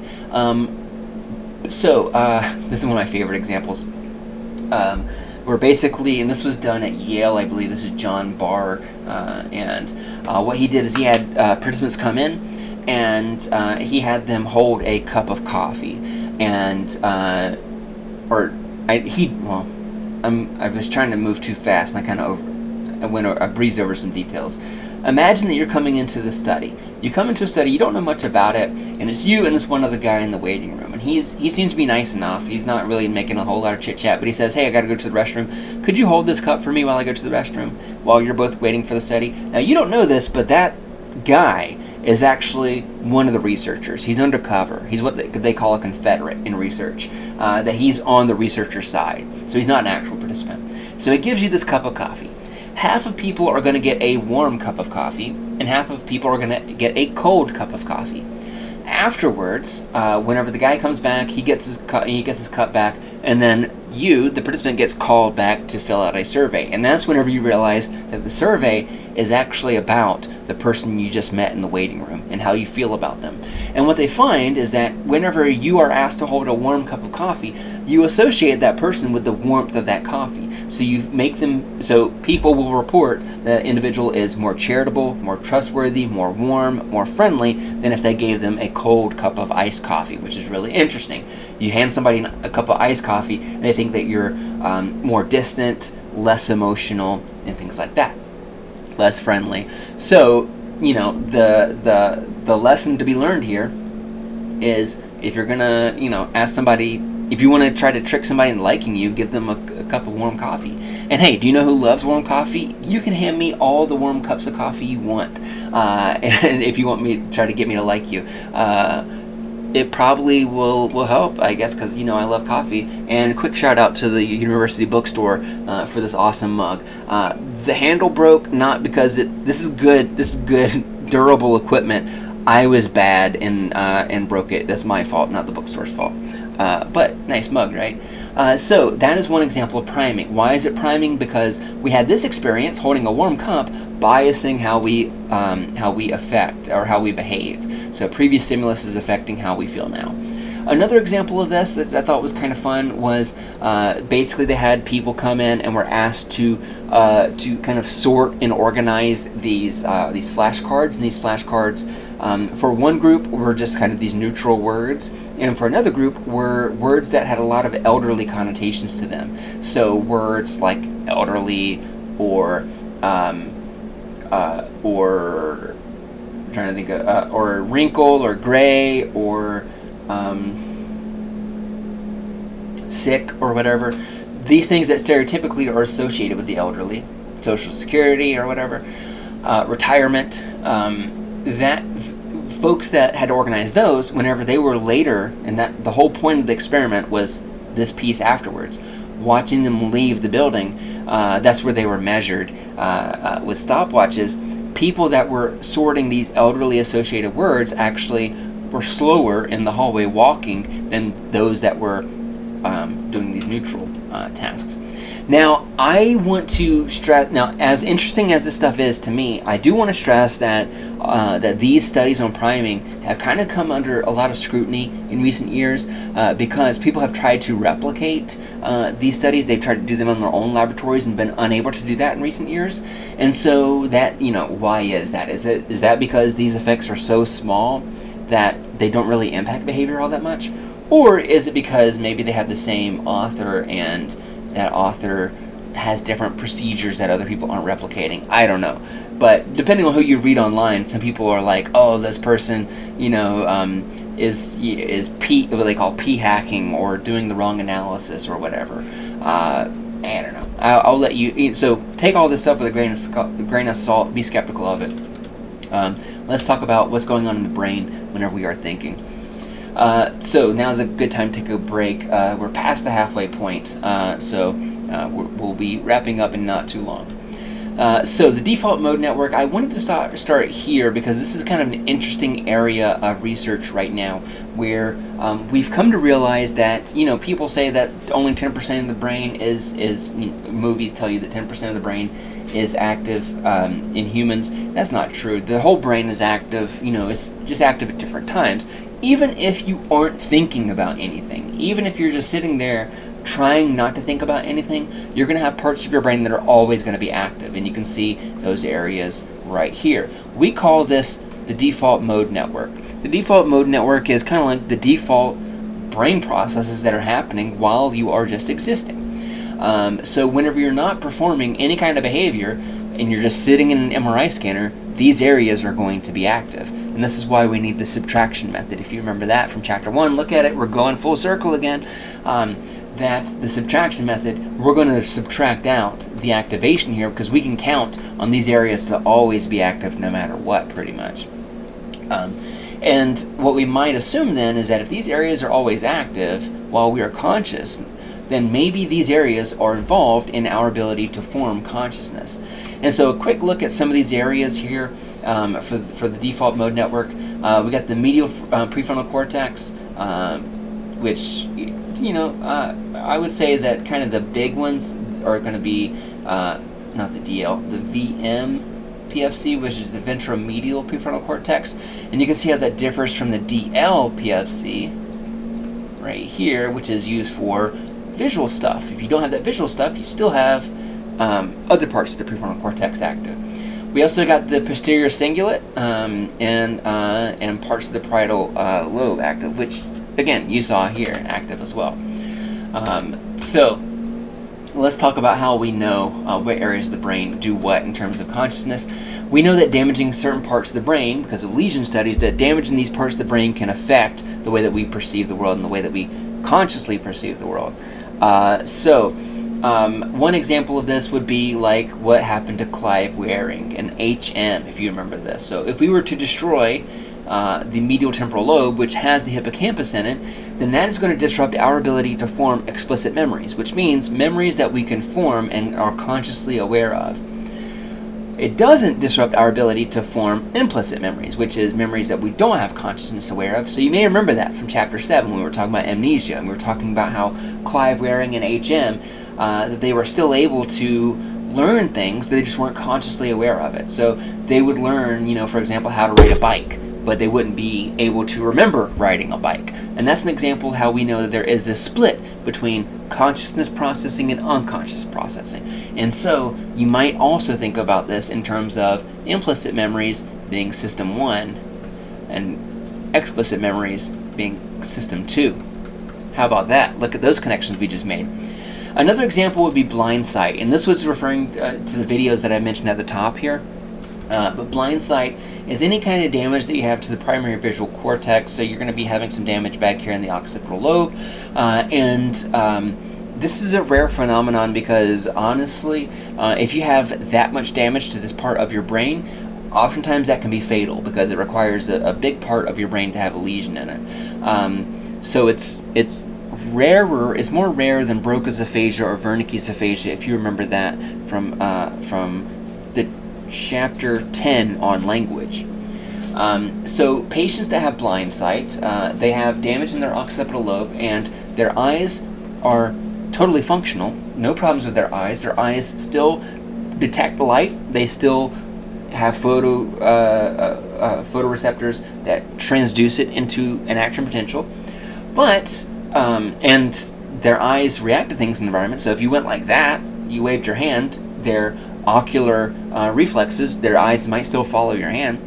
This is one of my favorite examples. Where basically, and this was done at Yale, I believe. This is John Barg, and what he did is he had participants come in, and he had them hold a cup of coffee, and I was trying to move too fast, and I breezed over some details. Imagine that you're coming into the study. You come into a study, you don't know much about it, and it's you and this one other guy in the waiting room. And he seems to be nice enough. He's not really making a whole lot of chit-chat, but he says, hey, I got to go to the restroom. Could you hold this cup for me while I go to the restroom while you're both waiting for the study? Now, you don't know this, but that guy is actually one of the researchers. He's undercover. He's what they call a confederate in research, that he's on the researcher's side. So he's not an actual participant. So he gives you this cup of coffee. Half of people are going to get a warm cup of coffee, and half of people are going to get a cold cup of coffee. Afterwards, whenever the guy comes back, he gets his cup back, and then you, the participant, gets called back to fill out a survey. And that's whenever you realize that the survey is actually about the person you just met in the waiting room and how you feel about them. And what they find is that whenever you are asked to hold a warm cup of coffee, you associate that person with the warmth of that coffee. So so people will report that the individual is more charitable, more trustworthy, more warm, more friendly than if they gave them a cold cup of iced coffee, which is really interesting. You hand somebody a cup of iced coffee, and they think that you're more distant, less emotional, and things like that, less friendly. So, the lesson to be learned here is if you're gonna, ask somebody. If you want to try to trick somebody into liking you, give them a cup of warm coffee. And hey, do you know who loves warm coffee? You can hand me all the warm cups of coffee you want. And if you want me to try to get me to like you, it probably will help, I guess, because, I love coffee. And a quick shout out to the University Bookstore for this awesome mug. The handle broke, not because this is good durable equipment. I was bad and broke it. That's my fault, not the bookstore's fault. But nice mug, right? So that is one example of priming. Why is it priming? Because we had this experience holding a warm cup, biasing how we affect or how we behave. So previous stimulus is affecting how we feel now. Another example of this that I thought was kind of fun was basically they had people come in and were asked to kind of sort and organize these flashcards, and these flashcards for one group were just kind of these neutral words, and for another group were words that had a lot of elderly connotations to them. So words like elderly or I'm trying to think of, or wrinkle or gray or sick or whatever. These things that stereotypically are associated with the elderly, Social Security or whatever, retirement, that folks that had organized those, whenever they were later, and that the whole point of the experiment was this piece afterwards, watching them leave the building, that's where they were measured with stopwatches. People that were sorting these elderly associated words actually were slower in the hallway walking than those that were doing these neutral tasks. Now, I want to stress, now as interesting as this stuff is to me, I do want to stress that that these studies on priming have kind of come under a lot of scrutiny in recent years because people have tried to replicate these studies. They've tried to do them in their own laboratories and been unable to do that in recent years. And so that, why is that? Is that because these effects are so small that they don't really impact behavior all that much? Or is it because maybe they have the same author and that author has different procedures that other people aren't replicating? I don't know. But depending on who you read online, some people are like, oh, this person, is what they call p-hacking or doing the wrong analysis or whatever. I don't know. I'll let you. So take all this stuff with a grain of salt. Be skeptical of it. Let's talk about what's going on in the brain whenever we are thinking. So now is a good time to take a break. We're past the halfway point, so we'll be wrapping up in not too long. So the default mode network, I wanted to start here because this is kind of an interesting area of research right now where we've come to realize that, people say that only 10% of the brain is movies tell you that 10% of the brain is active in humans. That's not true. The whole brain is active, it's just active at different times. Even if you aren't thinking about anything, even if you're just sitting there trying not to think about anything, you're going to have parts of your brain that are always going to be active, and you can see those areas right here. We call this the default mode network. The default mode network is kind of like the default brain processes that are happening while you are just existing. So whenever you're not performing any kind of behavior and you're just sitting in an MRI scanner, these areas are going to be active. And this is why we need the subtraction method. If you remember that from chapter 1, look at it, we're going full circle again. That the subtraction method, we're going to subtract out the activation here because we can count on these areas to always be active no matter what, pretty much. And what we might assume then is that if these areas are always active while we are conscious, then maybe these areas are involved in our ability to form consciousness. And so a quick look at some of these areas here for the default mode network. We got the medial prefrontal cortex, which, I would say that kind of the big ones are going to be, not the DL, the VM PFC, which is the ventromedial prefrontal cortex. And you can see how that differs from the DL PFC right here, which is used for visual stuff. If you don't have that visual stuff, you still have other parts of the prefrontal cortex active. We also got the posterior cingulate and parts of the parietal lobe active, which, again, you saw here active as well. So let's talk about how we know what areas of the brain do what in terms of consciousness. We know that damaging certain parts of the brain, because of lesion studies, that damaging these parts of the brain can affect the way that we perceive the world and the way that we consciously perceive the world. One example of this would be like what happened to Clive Wearing and HM, if you remember this. So if we were to destroy the medial temporal lobe, which has the hippocampus in it, then that is going to disrupt our ability to form explicit memories, which means memories that we can form and are consciously aware of. It doesn't disrupt our ability to form implicit memories, which is memories that we don't have consciousness aware of. So you may remember that from chapter 7 when we were talking about amnesia, and we were talking about how Clive Wearing and HM, that they were still able to learn things, they just weren't consciously aware of it. So they would learn, for example, how to ride a bike, but they wouldn't be able to remember riding a bike. And that's an example of how we know that there is this split between consciousness processing and unconscious processing. And so you might also think about this in terms of implicit memories being system 1 and explicit memories being system 2. How about that? Look at those connections we just made. Another example would be blind sight, and this was referring to the videos that I mentioned at the top here. But blind sight is any kind of damage that you have to the primary visual cortex, so you're going to be having some damage back here in the occipital lobe, this is a rare phenomenon because, honestly, if you have that much damage to this part of your brain, oftentimes that can be fatal because it requires a big part of your brain to have a lesion in it. So it's rarer. It's more rare than Broca's aphasia or Wernicke's aphasia, if you remember that from the chapter 10 on language. So patients that have blind sight, they have damage in their occipital lobe, and their eyes are totally functional. No problems with their eyes. Their eyes still detect light. They still have photoreceptors that transduce it into an action potential. But and their eyes react to things in the environment. So if you went like that, you waved your hand, their ocular reflexes, their eyes might still follow your hand,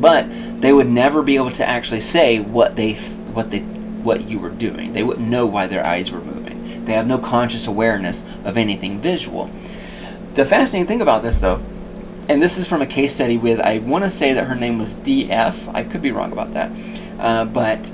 but they would never be able to actually say what you were doing. They wouldn't know why their eyes were moving. They have no conscious awareness of anything visual. The fascinating thing about this, though, and this is from a case study with, I want to say that her name was DF. I could be wrong about that, but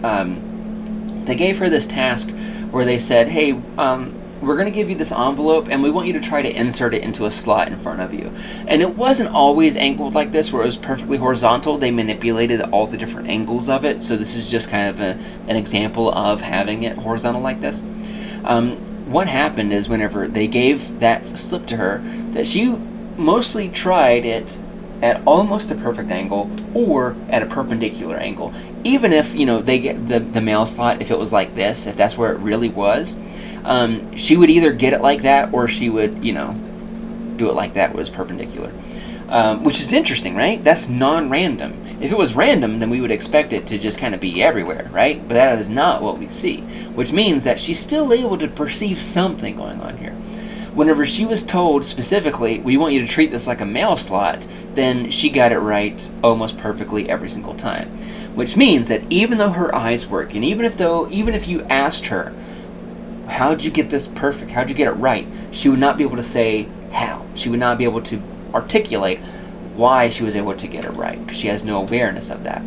they gave her this task where they said, hey, we're going to give you this envelope and we want you to try to insert it into a slot in front of you. And it wasn't always angled like this where it was perfectly horizontal. They manipulated all the different angles of it. So this is just kind of an example of having it horizontal like this. What happened is whenever they gave that slip to her, that she mostly tried it at almost a perfect angle or at a perpendicular angle. Even if, they get the mail slot, if it was like this, if that's where it really was, she would either get it like that or she would, do it like that was perpendicular. Which is interesting, right? That's non-random. If it was random, then we would expect it to just kind of be everywhere, right? But that is not what we see, which means that she's still able to perceive something going on here. Whenever she was told specifically, we want you to treat this like a mail slot, then she got it right almost perfectly every single time. Which means that even though her eyes work, and even if you asked her, how'd you get this perfect? How'd you get it right? She would not be able to say how. She would not be able to articulate why she was able to get it right, because she has no awareness of that.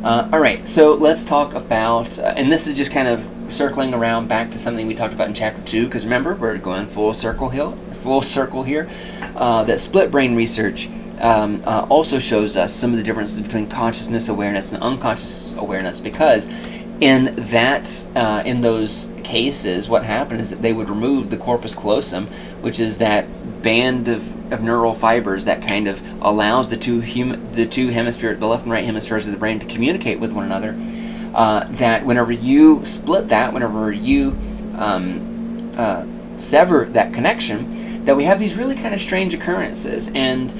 Alright, so let's talk about, and this is just kind of circling around back to something we talked about in chapter 2, because remember, we're going full circle here, that split brain research also shows us some of the differences between consciousness awareness and unconscious awareness, because in those cases, what happened is that they would remove the corpus callosum, which is that band of neural fibers that kind of allows the two hemispheres, the left and right hemispheres of the brain, to communicate with one another. That whenever you split that, whenever you sever that connection, that we have these really kind of strange occurrences. And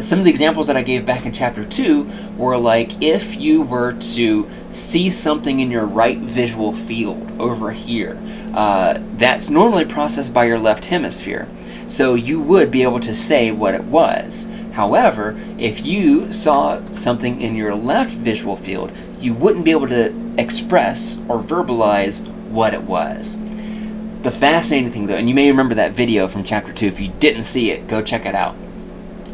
some of the examples that I gave back in chapter 2 were like, if you were to see something in your right visual field over here, that's normally processed by your left hemisphere. So you would be able to say what it was. However, if you saw something in your left visual field, you wouldn't be able to express or verbalize what it was. The fascinating thing, though, and you may remember that video from chapter 2. If you didn't see it, go check it out.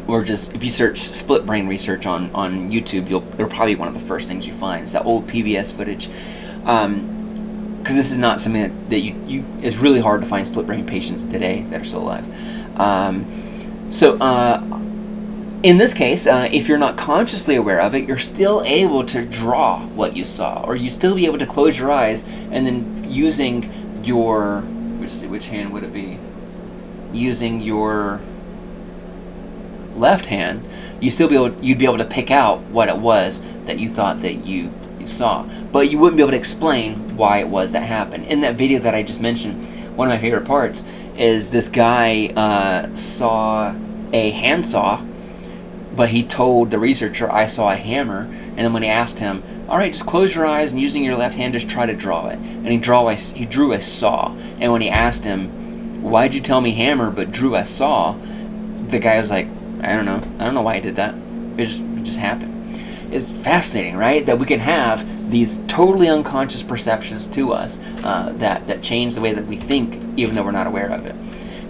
Or just, if you search split brain research on YouTube, it'll probably be one of the first things you find. It's that old PBS footage. Because this is not something that you it's really hard to find split brain patients today that are still alive. In this case, if you're not consciously aware of it, you're still able to draw what you saw, or you still be able to close your eyes and then using your, which hand would it be? Using your left hand, you'd be able to pick out what it was that you thought that you saw, but you wouldn't be able to explain why it was that happened. In that video that I just mentioned, one of my favorite parts is this guy saw a handsaw but he told the researcher, I saw a hammer. And then when he asked him, all right, just close your eyes and using your left hand, just try to draw it. And he drew a saw. And when he asked him, why'd you tell me hammer but drew a saw? The guy was like, I don't know why he did that. It just happened. It's fascinating, right? That we can have these totally unconscious perceptions to us that change the way that we think, even though we're not aware of it.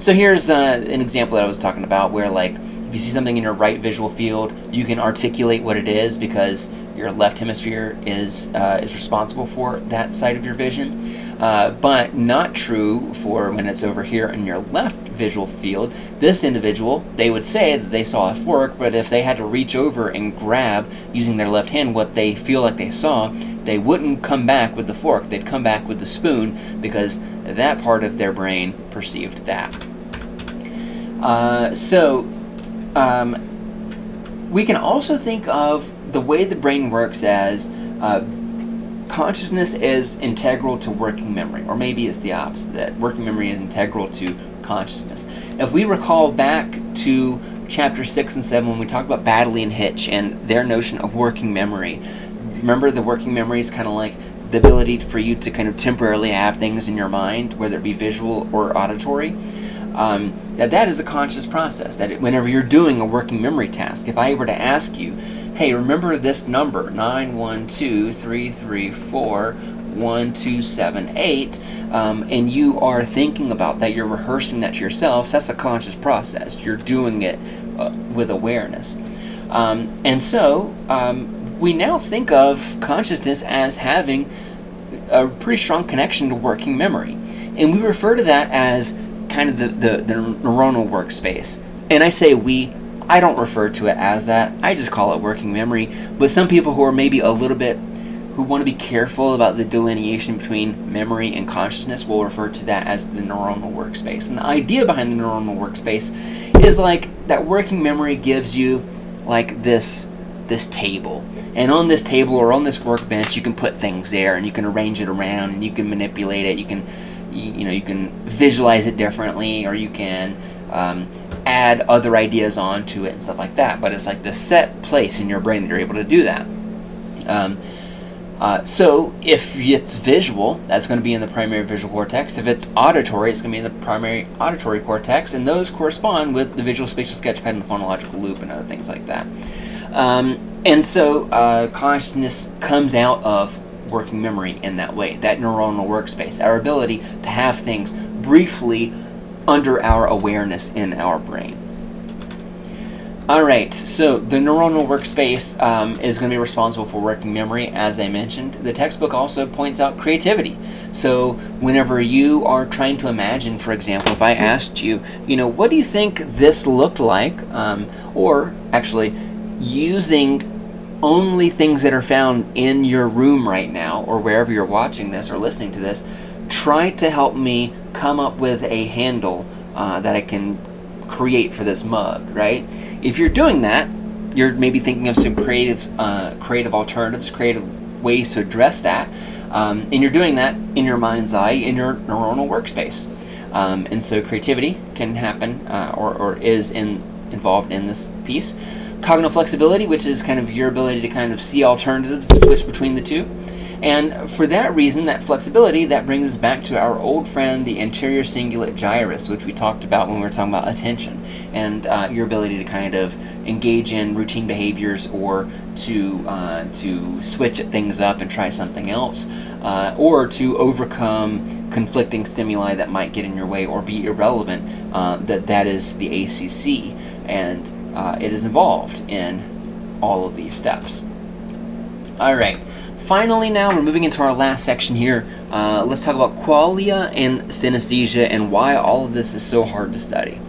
So here's an example that I was talking about, where like if you see something in your right visual field, you can articulate what it is because your left hemisphere is responsible for that side of your vision. But not true for when it's over here in your left visual field. This individual, they would say that they saw a fork, but if they had to reach over and grab using their left hand what they feel like they saw, they wouldn't come back with the fork. They'd come back with the spoon because that part of their brain perceived that. We can also think of the way the brain works as consciousness is integral to working memory, or maybe it's the opposite, that working memory is integral to consciousness. If we recall back to chapter 6 and 7 when we talked about Baddeley and Hitch and their notion of working memory, remember the working memory is kind of like the ability for you to kind of temporarily have things in your mind, whether it be visual or auditory. That is a conscious process, that whenever you're doing a working memory task, if I were to ask you, hey, remember this number, 912334127 and you are thinking about that, you're rehearsing that to yourself, so that's a conscious process. You're doing it with awareness. We now think of consciousness as having a pretty strong connection to working memory. And we refer to that as kind of the neuronal workspace. And I say we, I don't refer to it as that. I just call it working memory. But some people who are maybe a little bit, who want to be careful about the delineation between memory and consciousness will refer to that as the neuronal workspace. And the idea behind the neuronal workspace is like that working memory gives you like this table. And on this table or on this workbench, you can put things there and you can arrange it around and you can manipulate it. You can visualize it differently, or you can add other ideas onto it and stuff like that. But it's like the set place in your brain that you're able to do that. So if it's visual, that's going to be in the primary visual cortex. If it's auditory, it's going to be in the primary auditory cortex, and those correspond with the visual spatial sketchpad and the phonological loop and other things like that. Consciousness comes out of working memory in that way, that neuronal workspace, our ability to have things briefly under our awareness in our brain. Alright, so the neuronal workspace is going to be responsible for working memory, as I mentioned. The textbook also points out creativity. So whenever you are trying to imagine, for example, if I asked you, what do you think this looked like? Or actually, using only things that are found in your room right now, or wherever you're watching this or listening to this, try to help me come up with a handle that I can create for this mug, right? If you're doing that, you're maybe thinking of some creative alternatives, creative ways to address that, and you're doing that in your mind's eye, in your neuronal workspace. And so creativity can happen, or is involved in this piece. Cognitive flexibility, which is kind of your ability to kind of see alternatives, switch between the two. And for that reason, that flexibility, that brings us back to our old friend, the anterior cingulate gyrus, which we talked about when we were talking about attention, and your ability to kind of engage in routine behaviors, or to switch things up and try something else, or to overcome conflicting stimuli that might get in your way or be irrelevant. That is the ACC, and it is involved in all of these steps. All right. Finally, now we're moving into our last section here. Let's talk about qualia and synesthesia and why all of this is so hard to study.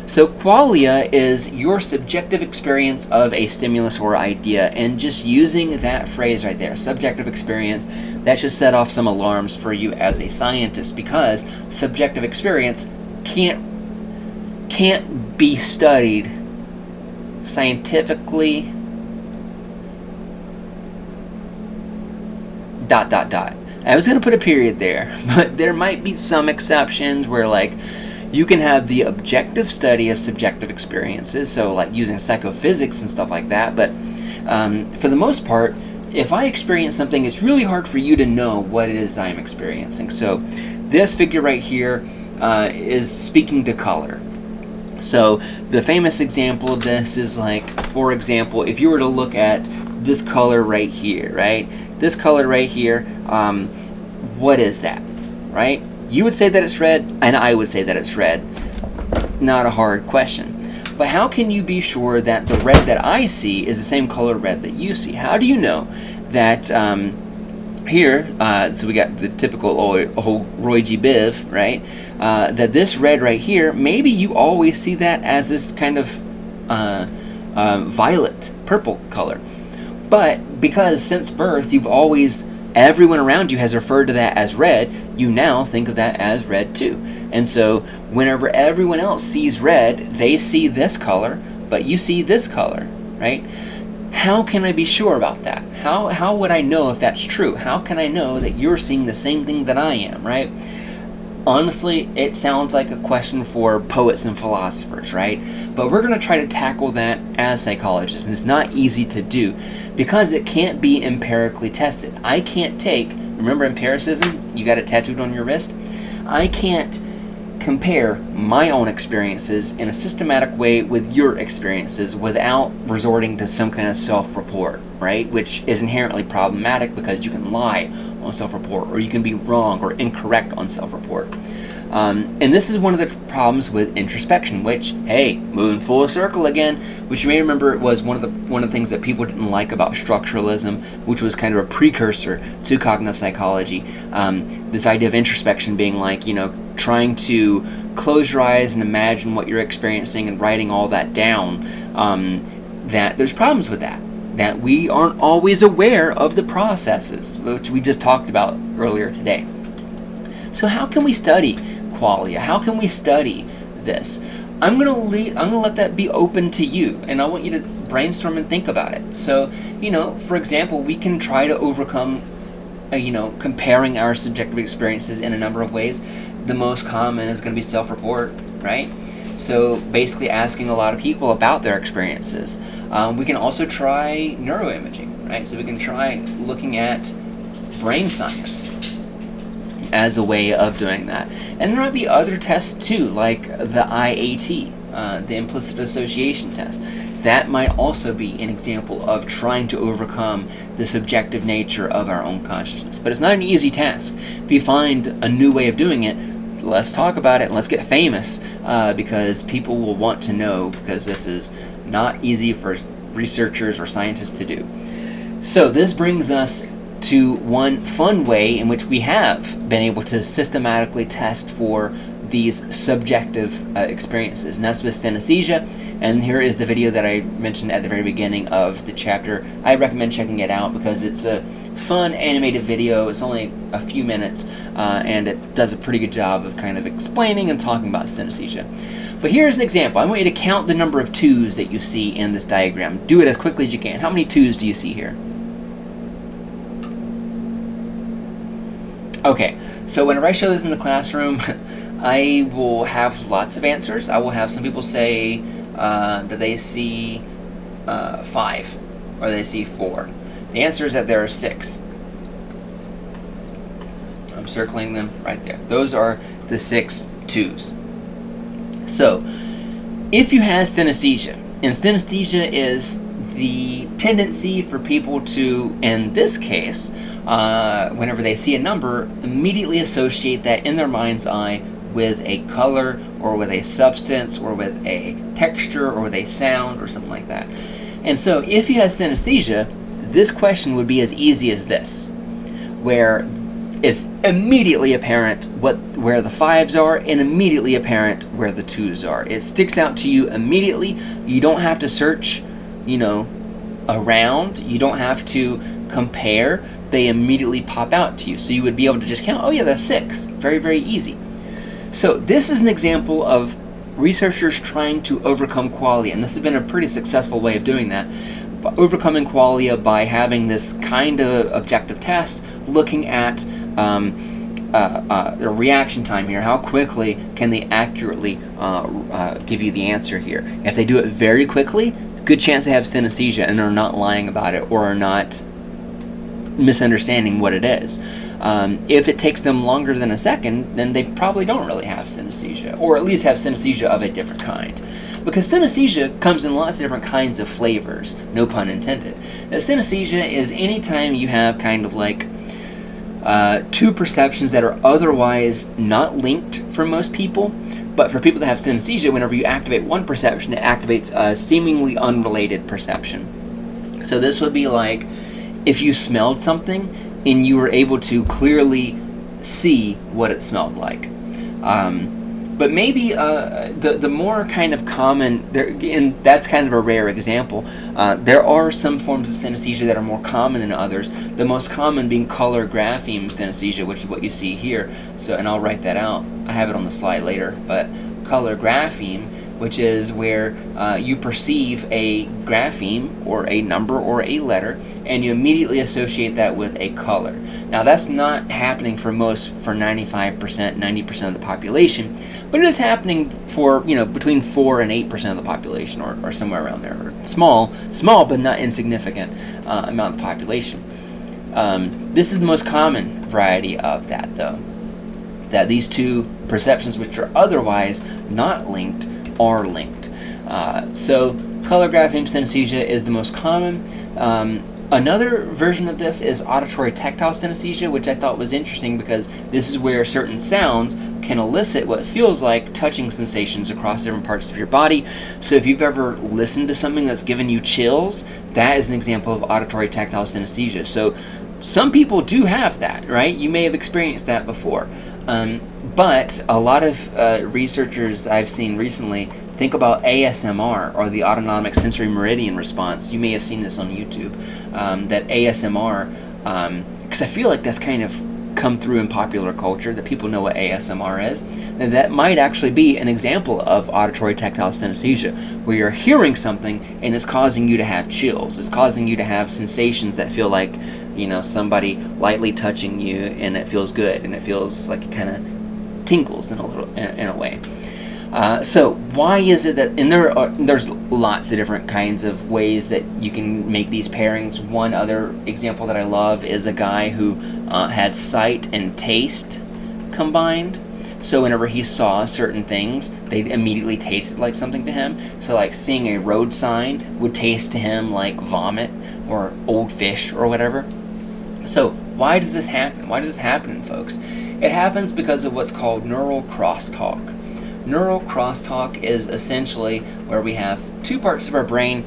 So qualia is your subjective experience of a stimulus or idea, and just using that phrase right there, subjective experience, that should set off some alarms for you as a scientist, because subjective experience can't be studied scientifically ... I was going to put a period there, but there might be some exceptions where, like, You can have the objective study of subjective experiences, so like using psychophysics and stuff like that, but for the most part, if I experience something, it's really hard for you to know what it is I'm experiencing. So this figure right here is speaking to color. So the famous example of this is like, for example, if you were to look at this color right here, right? This color right here, what is that, right? You would say that it's red, and I would say that it's red. Not a hard question. But how can you be sure that the red that I see is the same color red that you see? How do you know that here, so we got the typical old Roy G. Biv, right? That this red right here, maybe you always see that as this kind of violet, purple color. But because since birth, everyone around you has referred to that as red, you now think of that as red too. And so whenever everyone else sees red, they see this color, but you see this color, right? How can I be sure about that? How would I know if that's true? How can I know that you're seeing the same thing that I am, right? Honestly, it sounds like a question for poets and philosophers, right? But we're going to try to tackle that as psychologists, and it's not easy to do because it can't be empirically tested. I can't remember empiricism? You got it tattooed on your wrist? I can't compare my own experiences in a systematic way with your experiences without resorting to some kind of self-report, right? Which is inherently problematic because you can lie on self-report, or you can be wrong or incorrect on self-report. And this is one of the problems with introspection, which, hey, moving full circle again, which you may remember was one of the things that people didn't like about structuralism, which was kind of a precursor to cognitive psychology. This idea of introspection being like, trying to close your eyes and imagine what you're experiencing and writing all that down, that there's problems with that we aren't always aware of the processes, which we just talked about earlier today. So how can we study qualia? How can we study this? I'm gonna let that be open to you, and I want you to brainstorm and think about it. So, for example, we can try to overcome, comparing our subjective experiences in a number of ways. The most common is going to be self-report, right? So basically asking a lot of people about their experiences. We can also try neuroimaging, right? So we can try looking at brain science as a way of doing that. And there might be other tests too, like the IAT, the implicit association test. That might also be an example of trying to overcome the subjective nature of our own consciousness. But it's not an easy task. If you find a new way of doing it, let's talk about it and let's get famous, because people will want to know, because this is not easy for researchers or scientists to do. So this brings us to one fun way in which we have been able to systematically test for these subjective experiences, and that's with synesthesia. And here is the video that I mentioned at the very beginning of the chapter. I recommend checking it out because it's a fun animated video. It's only a few minutes, and it does a pretty good job of kind of explaining and talking about synesthesia. But here's an example. I want you to count the number of twos that you see in this diagram. Do it as quickly as you can. How many twos do you see here? Okay, so whenever I show this in the classroom, I will have lots of answers. I will have some people say that they see 5 or they see 4. The answer is that there are 6. I'm circling them right there. Those are the 6 twos. So, if you have synesthesia, and synesthesia is the tendency for people to, in this case, whenever they see a number, immediately associate that in their mind's eye with a color or with a substance or with a texture or with a sound or something like that. And so if you have synesthesia, this question would be as easy as this, where it's immediately apparent where the 5s are and immediately apparent where the 2s are. It sticks out to you immediately. You don't have to search, around. You don't have to compare. They immediately pop out to you. So you would be able to just count, oh yeah, that's 6. Very, very easy. So this is an example of researchers trying to overcome qualia, and this has been a pretty successful way of doing that. Overcoming qualia by having this kind of objective test, looking at the reaction time here. How quickly can they accurately give you the answer here? If they do it very quickly, good chance they have synesthesia and are not lying about it or are not misunderstanding what it is. If it takes them longer than a second, then they probably don't really have synesthesia, or at least have synesthesia of a different kind. Because synesthesia comes in lots of different kinds of flavors, no pun intended. Now, synesthesia is anytime you have kind of like two perceptions that are otherwise not linked for most people, but for people that have synesthesia, whenever you activate one perception, it activates a seemingly unrelated perception. So this would be like if you smelled something and you were able to clearly see what it smelled like. But maybe the more kind of common, and that's kind of a rare example, there are some forms of synesthesia that are more common than others, the most common being color grapheme synesthesia, which is what you see here. So, and I'll write that out. I have it on the slide later, but color grapheme, which is where you perceive a grapheme or a number or a letter, and you immediately associate that with a color. Now that's not happening for 95%, 90% of the population, but it is happening for, between 4 and 8% of the population, or somewhere around there. Or small but not insignificant amount of the population. This is the most common variety of that, though. That these two perceptions, which are otherwise not linked, are linked. So color grapheme synesthesia is the most common. Another version of this is auditory tactile synesthesia, which I thought was interesting because this is where certain sounds can elicit what feels like touching sensations across different parts of your body. So if you've ever listened to something that's given you chills, that is an example of auditory tactile synesthesia. So some people do have that, right? You may have experienced that before. But a lot of researchers I've seen recently think about ASMR, or the autonomic sensory meridian response. You may have seen this on YouTube, that ASMR, because I feel like that's kind of come through in popular culture, that people know what ASMR is, and that might actually be an example of auditory tactile synesthesia, where you're hearing something and it's causing you to have chills. It's causing you to have sensations that feel like, somebody lightly touching you, and it feels good, and it feels like it kind of tingles in a way. So why is it that, and there's lots of different kinds of ways that you can make these pairings. One other example that I love is a guy who had sight and taste combined. So whenever he saw certain things, they immediately tasted like something to him. So like seeing a road sign would taste to him like vomit or old fish or whatever. So why does this happen? Why does this happen, folks? It happens because of what's called neural crosstalk. Neural crosstalk is essentially where we have two parts of our brain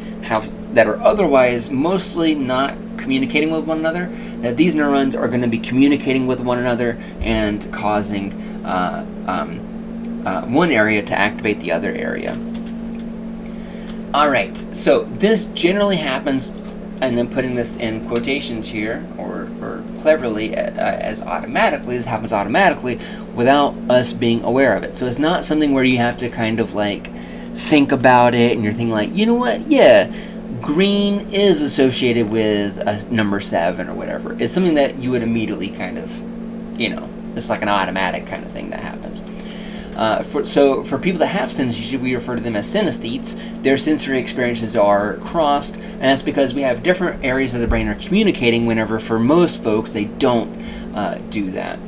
that are otherwise mostly not communicating with one another, that these neurons are going to be communicating with one another and causing one area to activate the other area. Alright, so this generally happens, and then putting this in quotations here, or cleverly, as automatically, this happens automatically without us being aware of it. So it's not something where you have to kind of like think about it and you're thinking like, you know what, yeah, green is associated with a number 7 or whatever. It's something that you would immediately kind of, it's like an automatic kind of thing that happens. So for people that have synesthesia, we refer to them as synesthetes. Their sensory experiences are crossed, and that's because we have different areas of the brain are communicating, whenever for most folks they don't do that.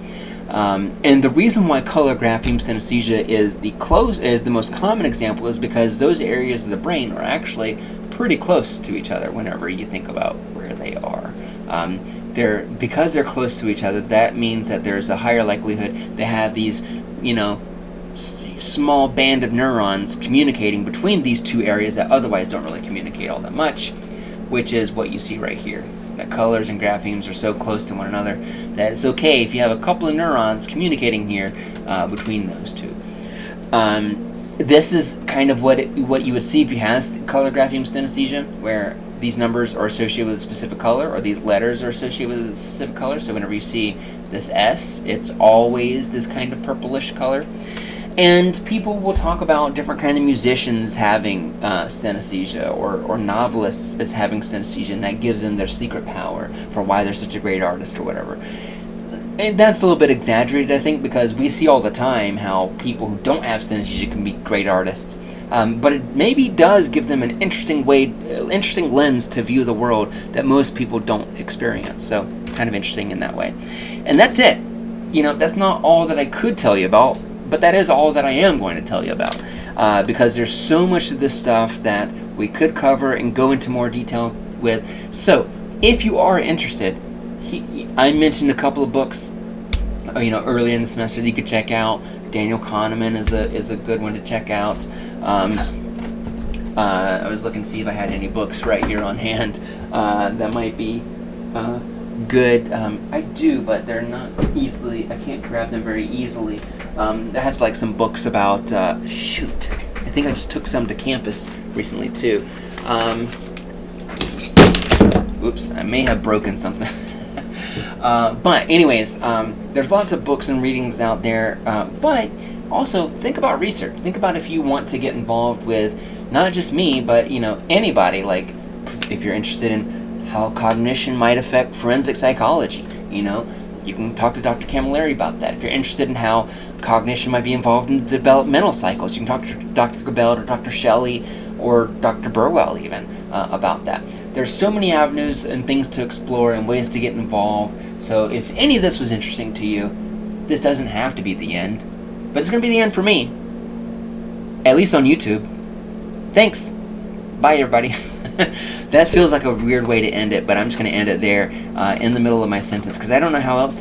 And the reason why color grapheme synesthesia is the most common example is because those areas of the brain are actually pretty close to each other whenever you think about where they are. Because they're close to each other, that means that there's a higher likelihood they have these, small band of neurons communicating between these two areas that otherwise don't really communicate all that much, which is what you see right here. That colors and graphemes are so close to one another that it's okay if you have a couple of neurons communicating here between those two. This is kind of what you would see if you have color grapheme synesthesia, where these numbers are associated with a specific color, or these letters are associated with a specific color. So whenever you see this S, it's always this kind of purplish color. And people will talk about different kind of musicians having synesthesia, or novelists as having synesthesia, and that gives them their secret power for why they're such a great artist or whatever. And that's a little bit exaggerated, I think, because we see all the time how people who don't have synesthesia can be great artists. But it maybe does give them an interesting lens to view the world that most people don't experience. So kind of interesting in that way. And that's it. That's not all that I could tell you about, but that is all that I am going to tell you about. Because there's so much of this stuff that we could cover and go into more detail with. So if you are interested, I mentioned a couple of books, earlier in the semester that you could check out. Daniel Kahneman is a good one to check out. I was looking to see if I had any books right here on hand that might be good. I do, but they're not I can't grab them very easily. I have like some books about, shoot, I think I just took some to campus recently too. Oops, I may have broken something. But anyways, there's lots of books and readings out there, but also think about research. Think about if you want to get involved with not just me, but anybody, like if you're interested in how cognition might affect forensic psychology, you can talk to Dr. Camilleri about that. If you're interested in how cognition might be involved in the developmental cycles, you can talk to Dr. Gabel or Dr. Shelley or Dr. Burwell even about that. There's so many avenues and things to explore and ways to get involved. So if any of this was interesting to you, this doesn't have to be the end, but it's going to be the end for me, at least on YouTube. Thanks. Bye, everybody. That feels like a weird way to end it, but I'm just going to end it there in the middle of my sentence because I don't know how else to